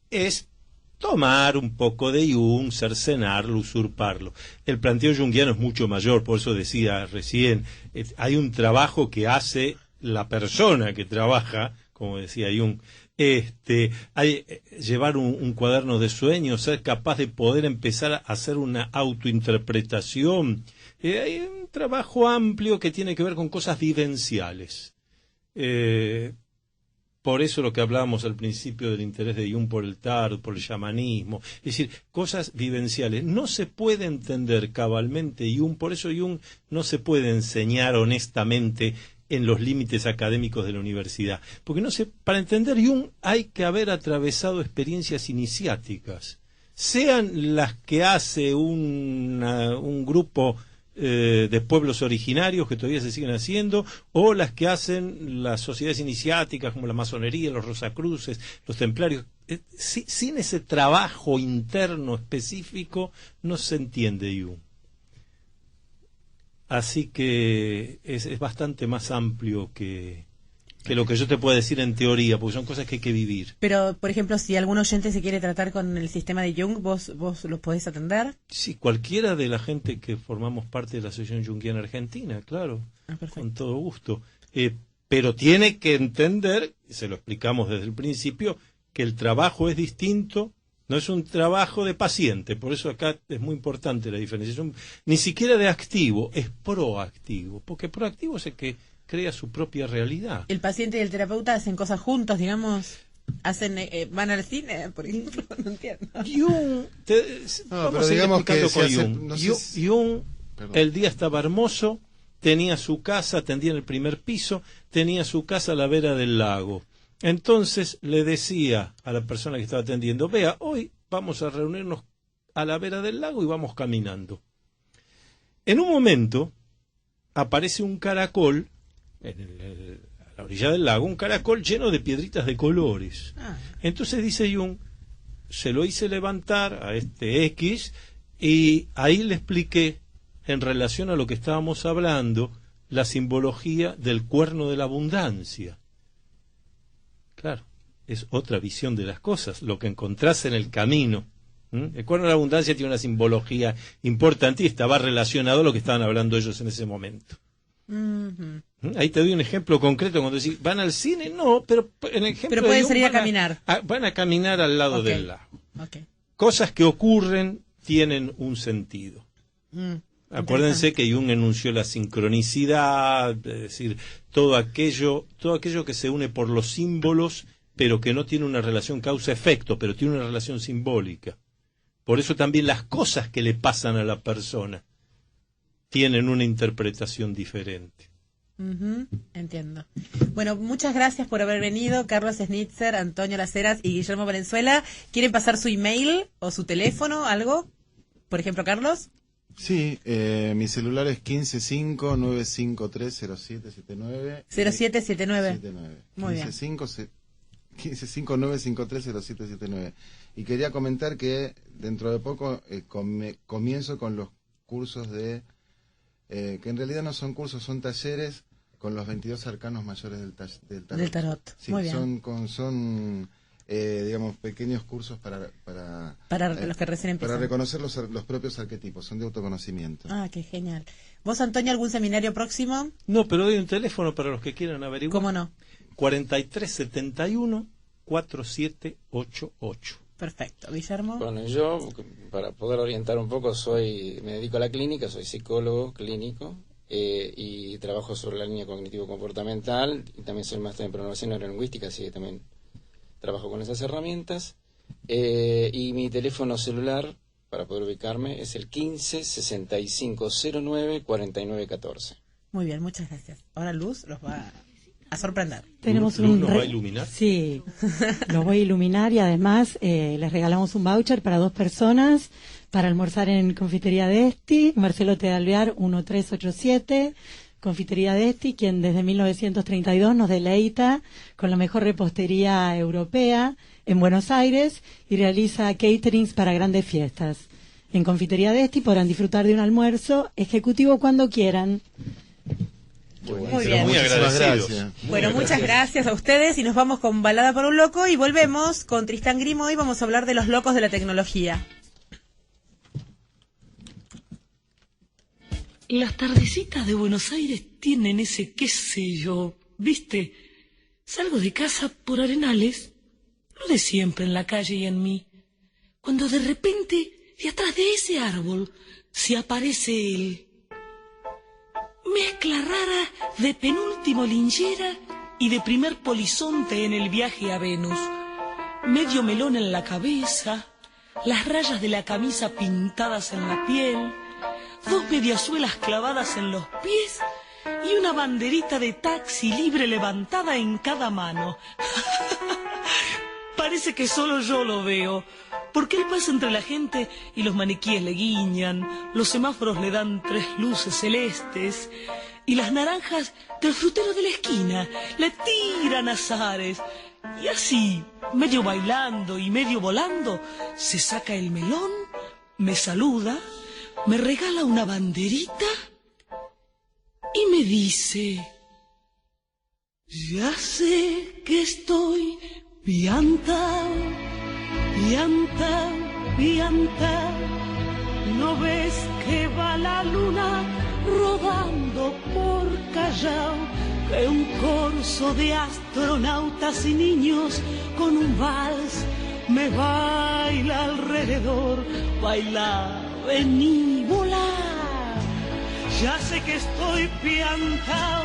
es tomar un poco de Jung, cercenarlo, usurparlo. El planteo junguiano es mucho mayor, por eso decía recién, hay un trabajo que hace la persona que trabaja, como decía Jung, llevar un cuaderno de sueños, ser capaz de poder empezar a hacer una autointerpretación. Hay un trabajo amplio que tiene que ver con cosas vivenciales. Por eso lo que hablábamos al principio del interés de Jung por el tarot, por el chamanismo, es decir, cosas vivenciales. No se puede entender cabalmente Jung, por eso Jung no se puede enseñar honestamente en los límites académicos de la universidad. Porque para entender Jung hay que haber atravesado experiencias iniciáticas, sean las que hace un grupo de pueblos originarios que todavía se siguen haciendo, o las que hacen las sociedades iniciáticas como la masonería, los rosacruces, los templarios. Sin ese trabajo interno específico no se entiende Jung. Así que es bastante más amplio que lo que yo te puedo decir en teoría, porque son cosas que hay que vivir. Pero, por ejemplo, si algún oyente se quiere tratar con el sistema de Jung, ¿vos los podés atender? Sí, cualquiera de la gente que formamos parte de la Asociación Junguiana Argentina, claro, con todo gusto. Pero tiene que entender, se lo explicamos desde el principio, que el trabajo es distinto. No es un trabajo de paciente, por eso acá es muy importante la diferenciación. Ni siquiera de activo, es proactivo, porque proactivo es el que crea su propia realidad. ¿El paciente y el terapeuta hacen cosas juntos, digamos? ¿Van al cine, por ejemplo? No entiendo. Jung, pero digamos que Jung, el día estaba hermoso, tenía su casa, atendía en el primer piso, tenía su casa a la vera del lago. Entonces le decía a la persona que estaba atendiendo, vea, hoy vamos a reunirnos a la vera del lago y vamos caminando. En un momento aparece un caracol a la orilla del lago, un caracol lleno de piedritas de colores. Entonces dice Jung, se lo hice levantar a este X y ahí le expliqué, en relación a lo que estábamos hablando, la simbología del cuerno de la abundancia. Claro, es otra visión de las cosas, lo que encontrás en el camino. El cuerno de la abundancia tiene una simbología importante y estaba relacionado a lo que estaban hablando ellos en ese momento. Ahí te doy un ejemplo concreto cuando decís, ¿van al cine? No, pero en el ejemplo pero pueden salir a caminar. Van a caminar al lado del lago. Cosas que ocurren tienen un sentido. Acuérdense que Jung enunció la sincronicidad, es decir, todo aquello que se une por los símbolos, pero que no tiene una relación causa-efecto, pero tiene una relación simbólica. Por eso también las cosas que le pasan a la persona tienen una interpretación diferente. Entiendo. Bueno, muchas gracias por haber venido, Carlos Schnitzer, Antonio Las Heras y Guillermo Valenzuela. ¿Quieren pasar su email o su teléfono, algo? Por ejemplo, Carlos. Sí, mi celular es 155-953-0779. 0779. Muy bien. 155-953-0779. Y quería comentar que dentro de poco comienzo con los cursos de... que en realidad no son cursos, son talleres con los 22 arcanos mayores del tarot. Del tarot. Sí, muy bien. Son digamos, pequeños cursos para los que recién empiezan. Para reconocer los propios arquetipos, son de autoconocimiento. Ah, qué genial. ¿Vos, Antonio, algún seminario próximo? No, pero doy un teléfono para los que quieran averiguar. ¿Cómo no? 4371-4788. Perfecto. Guillermo. Bueno, yo, para poder orientar un poco, me dedico a la clínica, soy psicólogo clínico y trabajo sobre la línea cognitivo-comportamental y también soy máster en programación neurolingüística, así que también trabajo con esas herramientas. Y mi teléfono celular, para poder ubicarme, es el 15-6509-4914. Muy bien, muchas gracias. Ahora Luz los va a sorprender. Tenemos ¿Luz nos va a iluminar? Sí, los voy a iluminar y además les regalamos un voucher para 2 personas para almorzar en Confitería Desti, Marcelo T. de Alvear 1387, Confitería Desti, quien desde 1932 nos deleita con la mejor repostería europea en Buenos Aires y realiza caterings para grandes fiestas. En Confitería Desti podrán disfrutar de un almuerzo ejecutivo cuando quieran. Muy bien. Muy agradecidos. Bueno, muchas gracias a ustedes y nos vamos con Balada por un Loco y volvemos con Tristán Grimo y vamos a hablar de los locos de la tecnología. Las tardecitas de Buenos Aires tienen ese qué sé yo, ¿viste? Salgo de casa por Arenales, lo de siempre en la calle y en mí, cuando de repente, de atrás de ese árbol, se aparece él. Mezcla rara de penúltimo linchera y de primer polizonte en el viaje a Venus. Medio melón en la cabeza, las rayas de la camisa pintadas en la piel, 2 mediasuelas clavadas en los pies y una banderita de taxi libre levantada en cada mano. Parece que solo yo lo veo, porque él pasa entre la gente y los maniquíes le guiñan, los semáforos le dan 3 luces celestes y las naranjas del frutero de la esquina le tiran azares. Y así, medio bailando y medio volando, se saca el melón, me saluda, me regala una banderita y me dice: ya sé que estoy piantao, piantao, piantao. ¿No ves que va la luna rodando por Callao? Que un corso de astronautas y niños con un vals me baila alrededor. Baila, vení, volá. Ya sé que estoy piantao,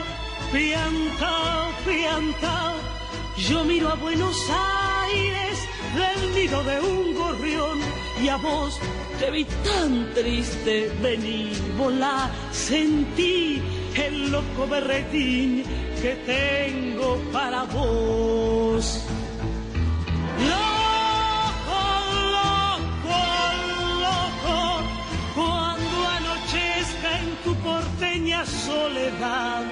piantao, piantao. Yo miro a Buenos Aires del nido de un gorrión y a vos te vi tan triste. Vení, volá, sentí el loco berretín que tengo para vos. Loco, loco, loco, cuando anochezca en tu porteña soledad,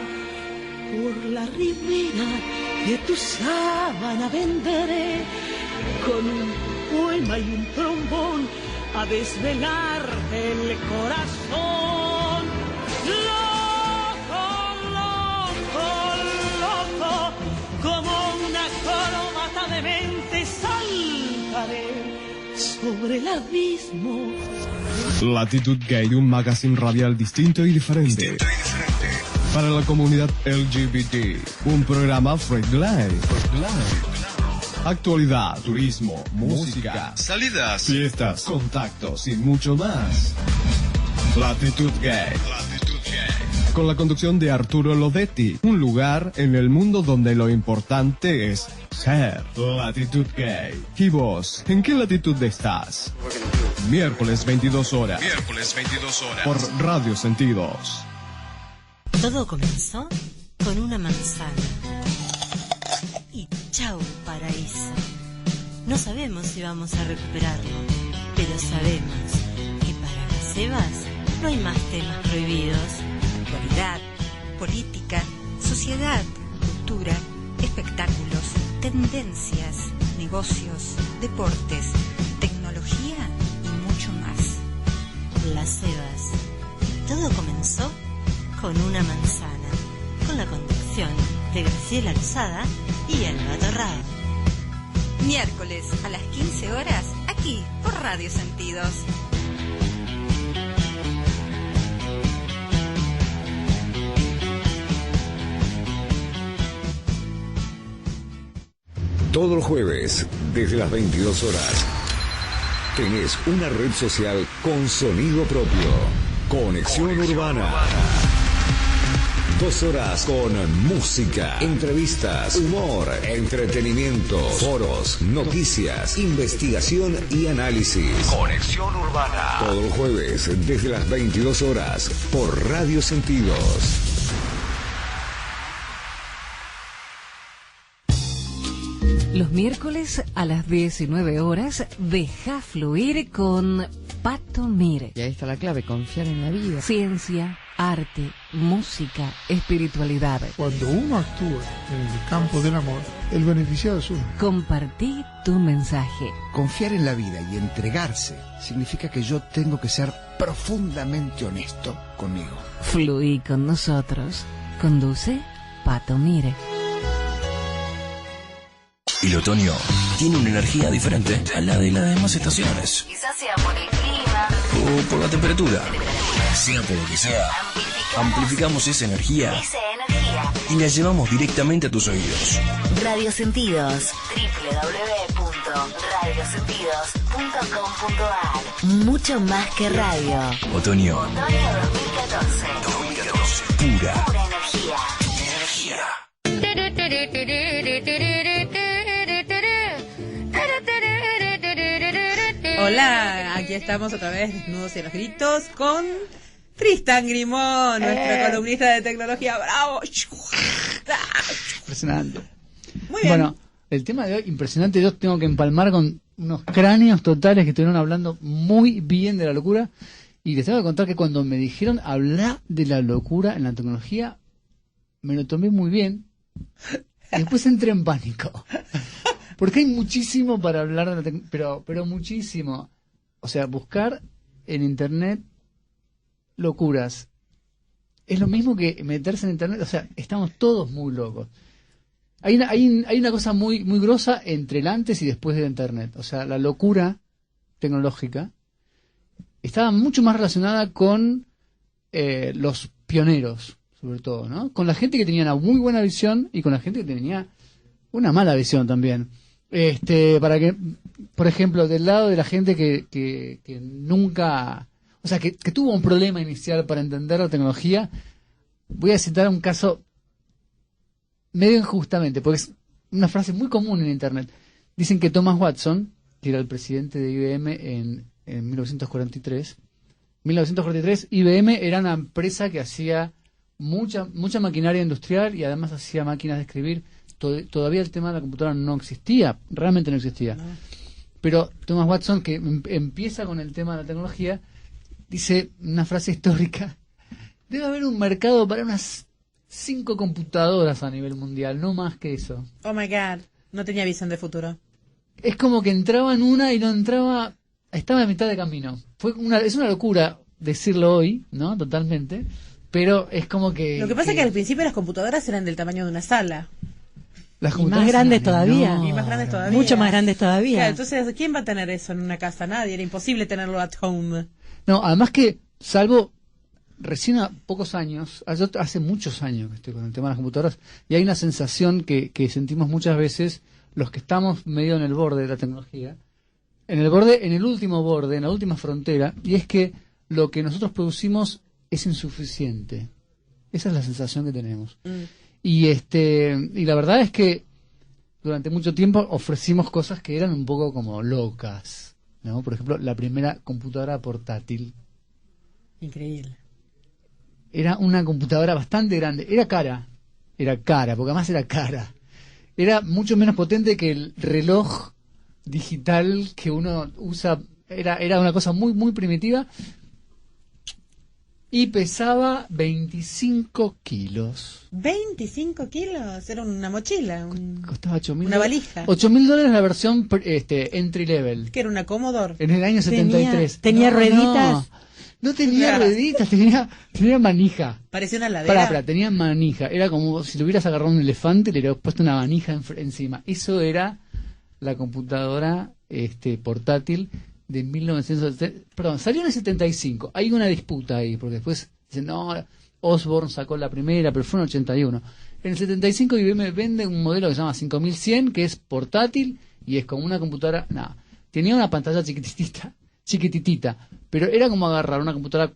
por la ribera de tu sábana vendré con un poema y un trombón a desvelarte el corazón. Loco, loco, loco, como una corbata de mente saltaré sobre el abismo. Latitud Gay, un magazine radial distinto y diferente. Para la comunidad LGBT, un programa Freak Live. actualidad, turismo, música, salidas, fiestas, contactos y mucho más. Latitud Gay. Con la conducción de Arturo Lodetti, un lugar en el mundo donde lo importante es ser. Latitud Gay. ¿Y vos, en qué latitud estás? Miércoles 22 horas. Por Radio Sentidos. Todo comenzó con una manzana. Y chau, paraíso. No sabemos si vamos a recuperarlo, pero sabemos que para las cebas no hay más temas prohibidos. Actualidad, política, sociedad, cultura, espectáculos, tendencias, negocios, deportes, tecnología y mucho más. Las cebas. Todo comenzó con una manzana, con la conducción de Graciela Lozada y Alba Torrado. Miércoles a las 15 horas, aquí por Radio Sentidos. Todos los jueves, desde las 22 horas, tenés una red social con sonido propio. Conexión Urbana. 2 horas con música, entrevistas, humor, entretenimiento, foros, noticias, investigación y análisis. Conexión Urbana. Todos los jueves, desde las 22 horas, por Radio Sentidos. Los miércoles a las 19 horas, deja fluir con Pato Mir. Y ahí está la clave, confiar en la vida. Ciencia, arte, música, espiritualidad. Cuando uno actúa en el campo del amor, el beneficiado es uno. Compartí tu mensaje. Confiar en la vida y entregarse significa que yo tengo que ser profundamente honesto conmigo. Fluí con nosotros. Conduce Pato Mire. El otoño tiene una energía diferente a la de las demás estaciones. Quizás sea por el clima O por la temperatura. Sea por lo que sea, amplificamos esa energía y la llevamos directamente a tus oídos. Radio Sentidos, www.radiosentidos.com.ar. Mucho más que radio. Otoño 2014. Pura energía. Hola, aquí estamos otra vez desnudos y a los gritos con Tristan Grimón, nuestro columnista de tecnología. ¡Bravo! Impresionante. Muy bien. Bueno, el tema de hoy, impresionante. Yo tengo que empalmar con unos cráneos totales que estuvieron hablando muy bien de la locura. Y les tengo que contar que cuando me dijeron hablar de la locura en la tecnología, me lo tomé muy bien. Y después entré en pánico. Porque hay muchísimo para hablar de la tecnología, pero muchísimo. O sea, buscar en internet locuras es lo mismo que meterse en internet. O sea, estamos todos muy locos. Hay una cosa muy grosa entre el antes y después de internet. O sea, la locura tecnológica estaba mucho más relacionada con los pioneros, sobre todo, ¿no? Con la gente que tenía una muy buena visión y con la gente que tenía una mala visión también. Para que, por ejemplo, del lado de la gente que nunca, o sea, que tuvo un problema inicial para entender la tecnología, voy a citar un caso medio injustamente, porque es una frase muy común en internet. Dicen que Thomas Watson, que era el presidente de IBM en 1943, IBM era una empresa que hacía mucha maquinaria industrial y además hacía máquinas de escribir. Todavía el tema de la computadora no existía, realmente no existía. No. Pero Thomas Watson, que empieza con el tema de la tecnología, dice una frase histórica: debe haber un mercado para unas 5 computadoras a nivel mundial, no más que eso. Oh my God, no tenía visión de futuro. Es como que entraba en una y no entraba, estaba a mitad de camino. Es una locura decirlo hoy, ¿no? Totalmente. Pero es como que... Lo que pasa es que al principio las computadoras eran del tamaño de una sala. Y más grandes todavía. Y más grandes todavía. Mucho más grandes todavía. Claro, entonces, ¿quién va a tener eso en una casa? Nadie. Era imposible tenerlo at home. No, además que, salvo recién a pocos años, yo hace muchos años que estoy con el tema de las computadoras, y hay una sensación que sentimos muchas veces los que estamos medio en el borde de la tecnología, en el último borde, en la última frontera, y es que lo que nosotros producimos es insuficiente. Esa es la sensación que tenemos. Y la verdad es que durante mucho tiempo ofrecimos cosas que eran un poco como locas, ¿no? Por ejemplo, la primera computadora portátil. Increíble. Era una computadora bastante grande. Era cara, porque además era cara. Era mucho menos potente que el reloj digital que uno usa. Era una cosa muy, muy primitiva. Y pesaba 25 kilos. 25 kilos, era una mochila. Costaba $8.000. Una valija. $8.000 la versión entry level. Que era una Commodore. En el año 73. ¿Tenía rueditas? No tenía rueditas, tenía manija. Parecía una ladera. Tenía manija. Era como si le hubieras agarrado un elefante y le hubieras puesto una manija encima. Eso era la computadora portátil de 1970. Perdón, salió en el 75. Hay una disputa ahí, porque después dicen, no, Osborne sacó la primera, pero fue en el 81. En el 75 IBM vende un modelo que se llama 5100, que es portátil y es como una computadora. Nada, tenía una pantalla chiquititita, pero era como agarrar una computadora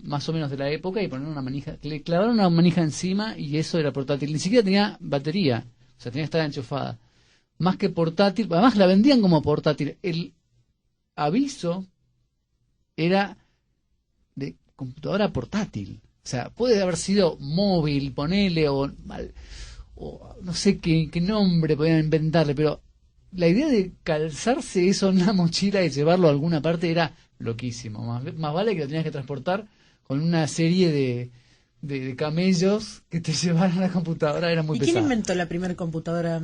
más o menos de la época y poner una manija, le clavaron una manija encima y eso era portátil. Ni siquiera tenía batería, o sea, tenía que estar enchufada. Más que portátil, además la vendían como portátil. El aviso era de computadora portátil. O sea, puede haber sido móvil, ponele, o no sé qué nombre podían inventarle, pero la idea de calzarse eso en una mochila y llevarlo a alguna parte era loquísimo. Más vale que lo tenías que transportar con una serie de camellos que te llevaran a la computadora, era muy pesado. ¿Y quién inventó la primera computadora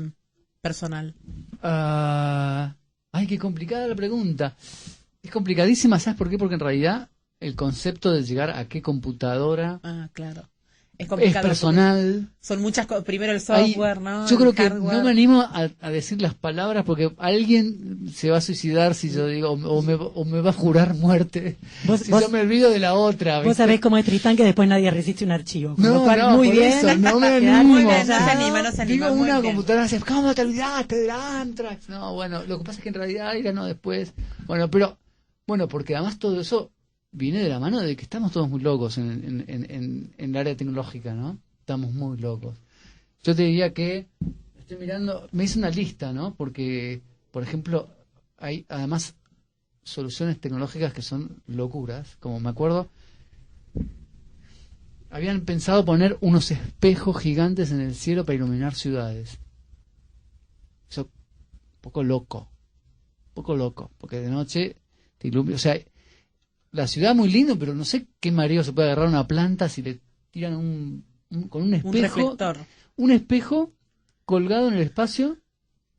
personal? Ay, qué complicada la pregunta. Es complicadísima, ¿sabes por qué? Porque en realidad el concepto de llegar a qué computadora claro. Es personal. Son muchas cosas. Primero el software, ¿no? Yo creo el que hardware. no me animo a decir las palabras porque alguien se va a suicidar si yo digo, o me va a jurar muerte si yo me olvido de la otra. ¿Vos sabés cómo es Tristán, que después nadie resiste un archivo? No, muy por bien. Eso, no me animo. Muy bien, no se anima. Digo una computadora así, ¿cómo te olvidaste de la Antrax? No, bueno, lo que pasa es que en realidad era no después. Bueno, porque además todo eso viene de la mano de que estamos todos muy locos en el área tecnológica, ¿no? Estamos muy locos. Yo te diría que estoy mirando, me hice una lista, ¿no? Porque, por ejemplo, hay además soluciones tecnológicas que son locuras, como me acuerdo, habían pensado poner unos espejos gigantes en el cielo para iluminar ciudades. Eso, un poco loco, porque de noche te ilumina, o sea, la ciudad muy lindo, pero no sé qué mareo se puede agarrar una planta si le tiran con un espejo. Un reflector. Un espejo colgado en el espacio,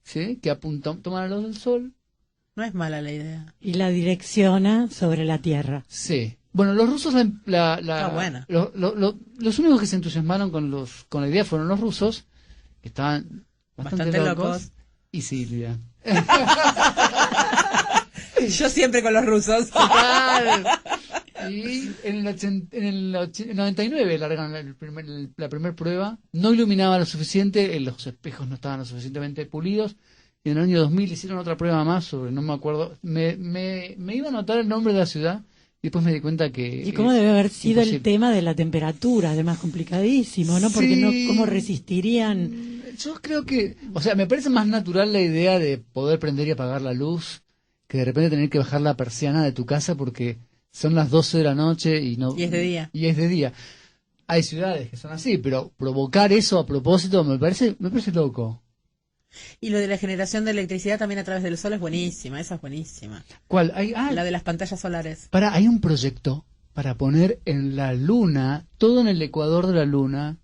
¿sí? Que toma la luz del sol. No es mala la idea. Y la direcciona sobre la Tierra. Sí. Bueno, los rusos, buena. Los únicos que se entusiasmaron con la idea fueron los rusos, que estaban bastante locos. Y Silvia. Yo siempre con los rusos. Total. Y en el 99 largaron la primera prueba. No iluminaba lo suficiente, los espejos no estaban lo suficientemente pulidos. Y en el año 2000 hicieron otra prueba más sobre, no me acuerdo. Me iba a anotar el nombre de la ciudad y después me di cuenta que... ¿Y cómo debe haber sido el tema de la temperatura? Además, complicadísimo, ¿no? Porque Sí. ¿cómo resistirían? Yo creo que... O sea, me parece más natural la idea de poder prender y apagar la luz que de repente tener que bajar la persiana de tu casa porque son las 12 de la noche y no... Y es de día. Y es de día. Hay ciudades que son así, pero provocar eso a propósito me parece loco. Y lo de la generación de electricidad también a través del sol es buenísima, esa es buenísima. ¿Cuál? La de las pantallas solares. Hay un proyecto para poner en la luna, todo en el ecuador de la luna,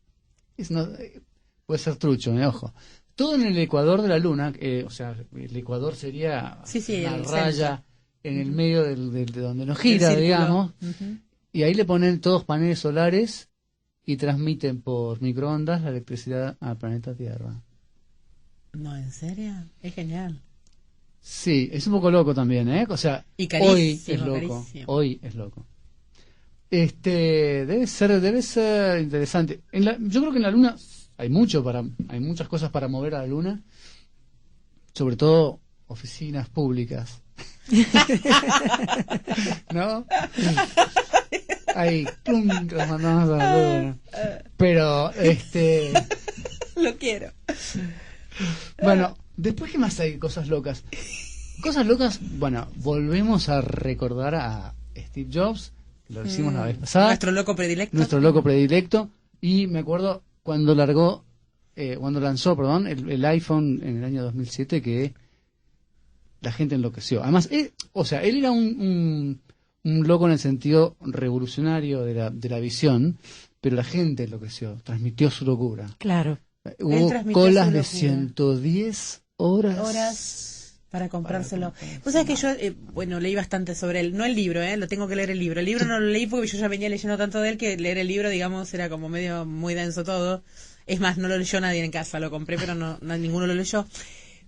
puede ser trucho, ojo, todo en el ecuador de la luna, o sea, el ecuador sería una raya en el medio de donde nos gira, digamos, y ahí le ponen todos paneles solares y transmiten por microondas la electricidad al planeta Tierra. No, ¿en serio? Es genial. Sí, es un poco loco también, ¿eh? O sea, y carísimo, hoy es loco. Carísimo. Hoy es loco. Debe ser interesante. Yo creo que en la Luna hay muchas cosas para mover a la Luna, sobre todo oficinas públicas. ¿No? Ahí, plum, los mandamos a la Luna. Pero, Lo quiero. Bueno, después, ¿qué más hay? Cosas locas. Cosas locas, bueno, volvemos a recordar a Steve Jobs, que lo hicimos la vez pasada. Nuestro loco predilecto. Y me acuerdo cuando lanzó, el iPhone en el año 2007, que la gente enloqueció. Además, él era un loco en el sentido revolucionario de la visión, pero la gente enloqueció, transmitió su locura. Claro. Hubo colas de 110 horas para comprárselo. Vos sabés que yo, leí bastante sobre él. No el libro, lo tengo que leer el libro. El libro no lo leí porque yo ya venía leyendo tanto de él que leer el libro, digamos, era como medio muy denso todo. Es más, no lo leyó nadie en casa. Lo compré, pero no ninguno lo leyó.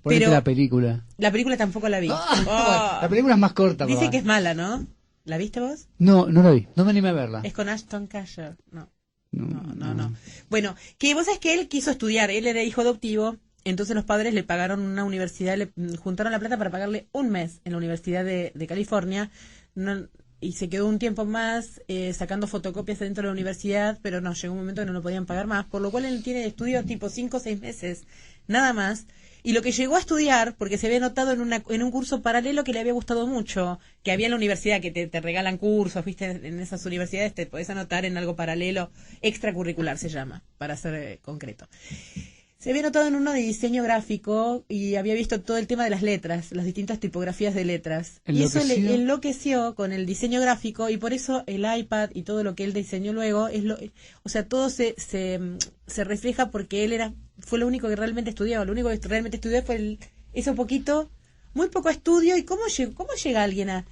Ponete la película. La película tampoco la vi. La película es más corta. Dice que es mala, ¿no? ¿La viste vos? No la vi. No me animé a verla. Es con Ashton Kutcher. No. Bueno, que vos sabés que él quiso estudiar. Él era hijo adoptivo. Entonces los padres le pagaron una universidad, le juntaron la plata para pagarle un mes en la Universidad de California, y se quedó un tiempo más sacando fotocopias dentro de la universidad, pero no, llegó un momento que no lo podían pagar más, por lo cual él tiene estudios tipo 5 o 6 meses, nada más, y lo que llegó a estudiar, porque se había notado en un curso paralelo que le había gustado mucho, que había en la universidad, que te regalan cursos, viste, en esas universidades te podés anotar en algo paralelo, extracurricular se llama, para ser concreto. Se había notado en uno de diseño gráfico y había visto todo el tema de las letras, las distintas tipografías de letras. Y eso le enloqueció con el diseño gráfico, y por eso el iPad y todo lo que él diseñó luego, todo se refleja porque él fue lo único que realmente estudiaba. Lo único que realmente estudió fue eso poquito, muy poco estudio. ¿Y cómo llega alguien a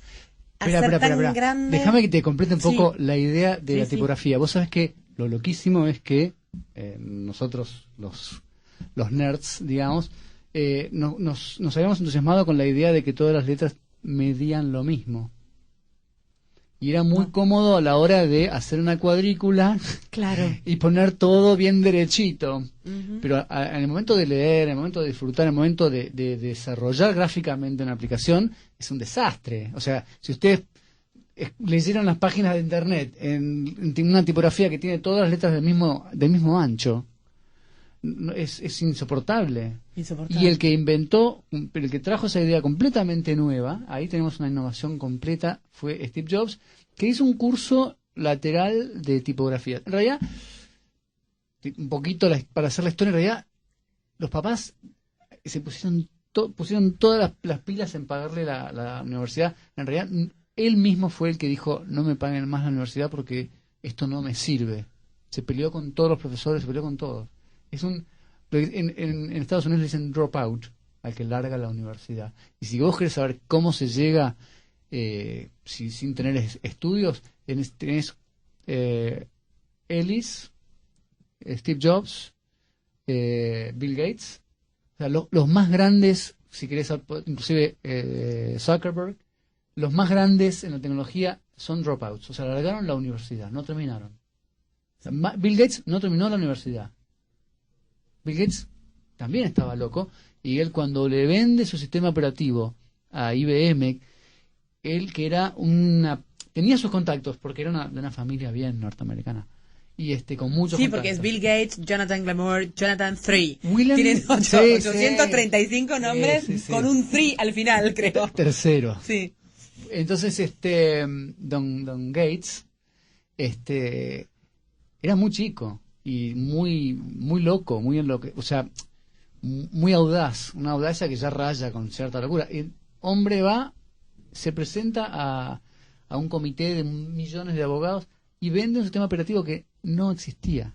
ser tan grande? Déjame que te complete un poco la idea de la tipografía. Vos sabés que lo loquísimo es que nosotros, los nerds, digamos, nos habíamos entusiasmado con la idea de que todas las letras medían lo mismo. Y era muy cómodo a la hora de hacer una cuadrícula, claro, y poner todo bien derechito. Pero en el momento de leer, en el momento de disfrutar, en el momento de desarrollar gráficamente una aplicación, es un desastre. O sea, si ustedes leyeran las páginas de internet en una tipografía que tiene todas las letras del mismo ancho, es insoportable. Y el que trajo esa idea completamente nueva, ahí tenemos una innovación completa, fue Steve Jobs, que hizo un curso lateral de tipografía. En realidad, un poquito para hacer la historia, en realidad los papás se pusieron todas las pilas en pagarle la universidad. En realidad él mismo fue el que dijo: no me paguen más la universidad porque esto no me sirve. Se peleó con todos los profesores, se peleó con todos. En Estados Unidos le dicen dropout al que larga la universidad. Y si vos querés saber cómo se llega sin tener estudios, tenés Ellis, Steve Jobs, Bill Gates, o sea, los más grandes, si querés, inclusive Zuckerberg, los más grandes en la tecnología son dropouts, o sea, largaron la universidad, no terminaron. O sea, Bill Gates no terminó la universidad. Bill Gates también estaba loco, y él, cuando le vende su sistema operativo a IBM, él, que era tenía sus contactos porque era de una familia bien norteamericana, y con muchos contactos. Porque es Bill Gates, Jonathan Glamour, Jonathan 3. Tienen 835 nombres con un 3 al final, creo. Tercero. Sí. Entonces, Don Gates, era muy chico y muy loco, o sea, muy audaz, una audacia que ya raya con cierta locura. El hombre se presenta a un comité de millones de abogados y vende un sistema operativo que no existía.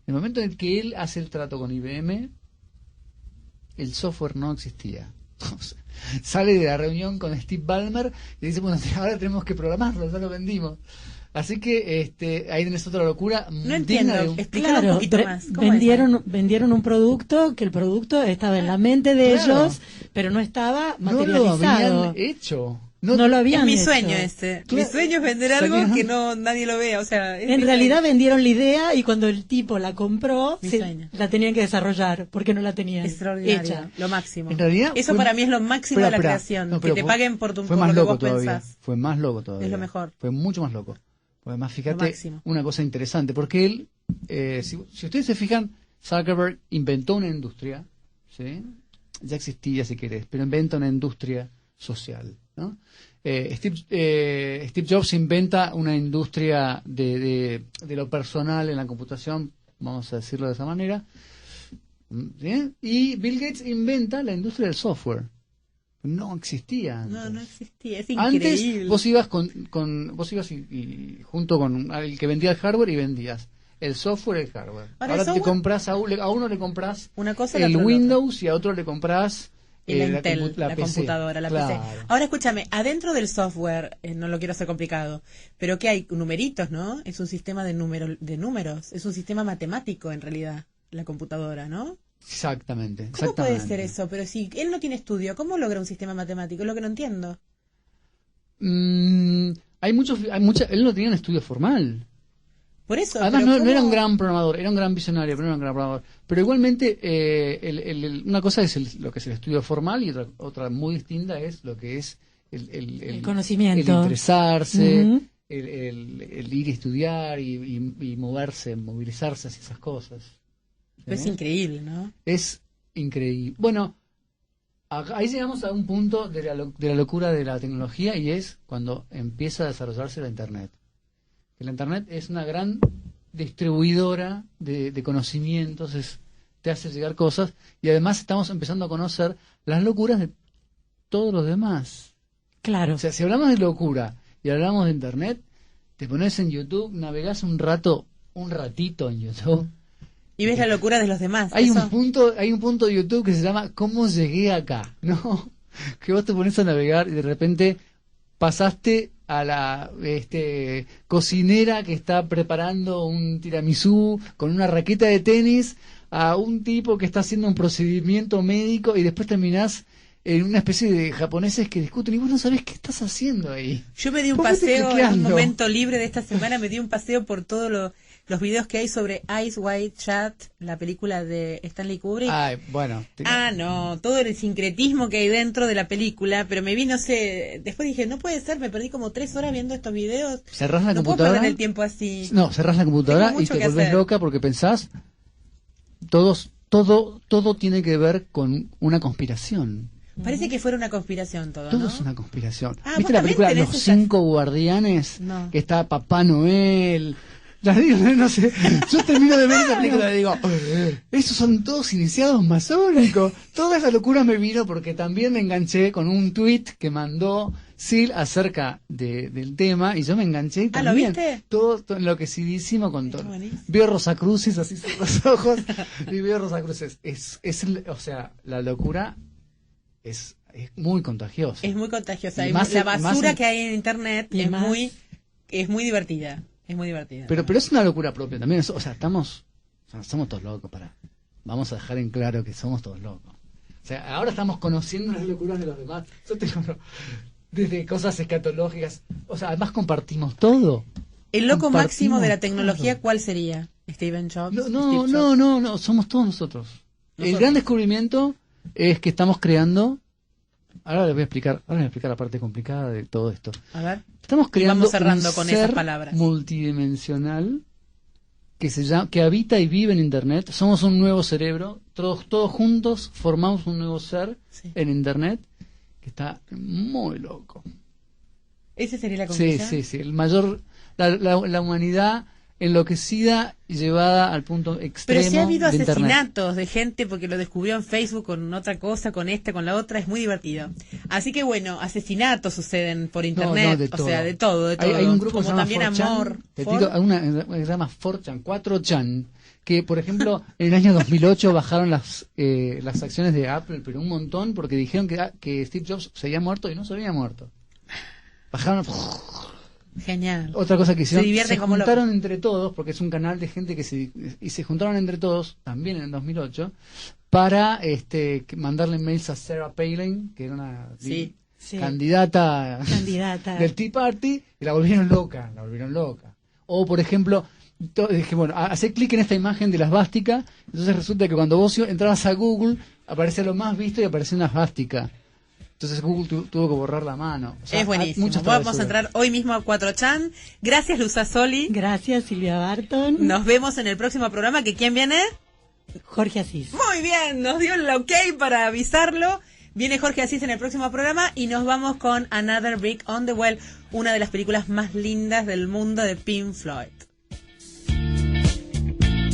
En el momento en que él hace el trato con IBM, el software no existía. Sale de la reunión con Steve Ballmer y dice: bueno, ahora tenemos que programarlo, ya lo vendimos. Así que ahí tenés otra locura. No entiendo, explícalo un poquito más. Vendieron un producto, que el producto estaba en la mente de ellos, pero no estaba materializado. No lo habían hecho. No lo habían Es mi hecho. sueño ese. Mi Claro. sueño es vender algo que no nadie lo vea. O sea, es En mi realidad sueño. vendieron la idea y cuando el tipo la compró, Mi sueño. la tenían que desarrollar porque no la tenían Extraordinario, hecha. lo máximo. En realidad Eso fue- para mí es lo máximo Espera, de la espera. creación, No, que pero te paguen por, fue por más lo que loco vos todavía. pensás. Fue más loco todavía. Es lo mejor. Fue mucho más loco. Además, Lo fíjate máximo. una cosa interesante, porque él, si ustedes se fijan, Zuckerberg inventó una industria, ¿sí? Ya existía si querés, pero inventa una industria social, ¿no? Steve Jobs inventa una industria de lo personal en la computación, vamos a decirlo de esa manera, ¿sí? Y Bill Gates inventa la industria del software. No existía antes. No existía, es Antes increíble. vos ibas vos ibas y junto con el que vendía el hardware y vendías el software y el hardware. Ahora, Ahora el te software- compras a uno le compras Una cosa y el la otra Windows y a otro le compras el la Intel, la PC. computadora, la Claro. PC. Ahora escúchame, adentro del software, no lo quiero hacer complicado, pero que hay numeritos, ¿no? Es un sistema de números, es un sistema matemático en realidad, la computadora, ¿no? Exactamente. ¿Cómo puede exactamente. ser eso? Pero si él no tiene estudio, ¿cómo logra un sistema matemático? Es lo que no entiendo. Él no tenía un estudio formal. Por eso. Además, pero no era un ¿cómo? gran programador, era un gran visionario, pero no era un gran programador. Pero igualmente, una cosa es lo que es el estudio formal y otra muy distinta es lo que es El conocimiento. el interesarse, Ujú. el ir a estudiar y movilizarse hacia esas cosas. Es increíble, ¿no? Es increíble. Bueno, ahí llegamos a un punto de la locura de la tecnología y es cuando empieza a desarrollarse la Internet. La Internet es una gran distribuidora de conocimientos, te hace llegar cosas y además estamos empezando a conocer las locuras de todos los demás. Claro. O sea, si hablamos de locura y hablamos de Internet, te pones en YouTube, navegás un ratito en YouTube. Y ves la locura de los demás. Hay eso. un punto de YouTube que se llama ¿Cómo llegué acá? ¿No? Que vos te pones a navegar y de repente pasaste a la cocinera que está preparando un tiramisú con una raqueta de tenis, a un tipo que está haciendo un procedimiento médico y después terminás en una especie de japoneses que discuten y vos no sabés qué estás haciendo ahí. Yo me di un ¿Por qué te paseo en un cliqueando? momento libre de esta semana, me di un paseo por todos los videos que hay sobre Ice White Chat, la película de Stanley Kubrick. Ay, bueno. No, todo el sincretismo que hay dentro de la película, pero me vi, no sé, después dije, no puede ser, me perdí como 3 horas viendo estos videos. Cerrás la no puedo computadora. perder el tiempo así. No, cerrás la computadora Tengo y mucho te que volvés hacer. loca porque pensás todo tiene que ver con una conspiración. Parece que fuera una conspiración todo, Todo ¿no? es una conspiración. Ah, ¿Viste ¿vos la también película tenés Los esas? 5 Guardianes? No. Que está Papá Noel. La digo, no sé. Yo termino de ver esa película y digo, esos son todos iniciados masónicos. Toda esa locura me vino porque también me enganché con un tweet que mandó Sil acerca del tema y yo me enganché y ¿lo también. viste? Todo enloquecidísimo con todo. buenísimo. Veo Rosacrucis así sobre los ojos y veo Rosacruces. O sea, la locura es muy contagiosa. Es muy contagiosa. Y Y más la en- más basura en- que hay en internet Y es más- muy divertida. Es muy divertida. Pero es una locura propia también. O sea, somos todos locos. Vamos a dejar en claro que somos todos locos. O sea, ahora estamos conociendo las locuras de los demás. Yo te digo, desde cosas escatológicas. O sea, además compartimos todo. El loco Compartimos máximo de la todo. tecnología, ¿cuál sería? Steven Jobs. No, Steve Jobs. no, somos todos nosotros. El gran descubrimiento es que estamos creando. Ahora les voy a explicar la parte complicada de todo esto. A ver. Estamos creando Vamos cerrando un con ser esas palabras. multidimensional que habita y vive en Internet. Somos un nuevo cerebro. Todos juntos formamos un nuevo ser en Internet que está muy loco. ¿Esa sería la Sí, conclusión? sí. La humanidad enloquecida y llevada al punto extremo. Pero si ha habido de Internet. asesinatos de gente porque lo descubrió en Facebook con otra cosa, con esta, con la otra, es muy divertido. Así que bueno, asesinatos suceden por internet, de o sea, de todo, de todo. Hay un grupo que como se llama también 4chan, amor. te tiro a una que se llama 4chan, 4chan, que por ejemplo en el año 2008 bajaron las acciones de Apple, pero un montón porque dijeron que Steve Jobs se había muerto y no se había muerto. Bajaron. Genial. Otra cosa que hicieron, Se divierten se como juntaron locos. entre todos, porque es un canal de gente y se juntaron entre todos, también en el 2008, para mandarle mails a Sarah Palin, que era una Sí. Sí. candidata del Tea Party, y la volvieron loca. O, por ejemplo, dije, bueno, hacer clic en esta imagen de la esvástica, entonces resulta que cuando vos entrabas a Google, aparecía lo más visto y aparecía una esvástica. Entonces Google tuvo que borrar la mano. O sea, es buenísimo. Vamos a entrar hoy mismo a 4chan. Gracias, Luz Soli. Gracias, Silvia Barton. Nos vemos en el próximo programa. ¿Que quién viene? Jorge Asís. Muy bien, nos dio el ok para avisarlo. Viene Jorge Asís en el próximo programa y nos vamos con Another Brick on the Wall, una de las películas más lindas del mundo de Pink Floyd.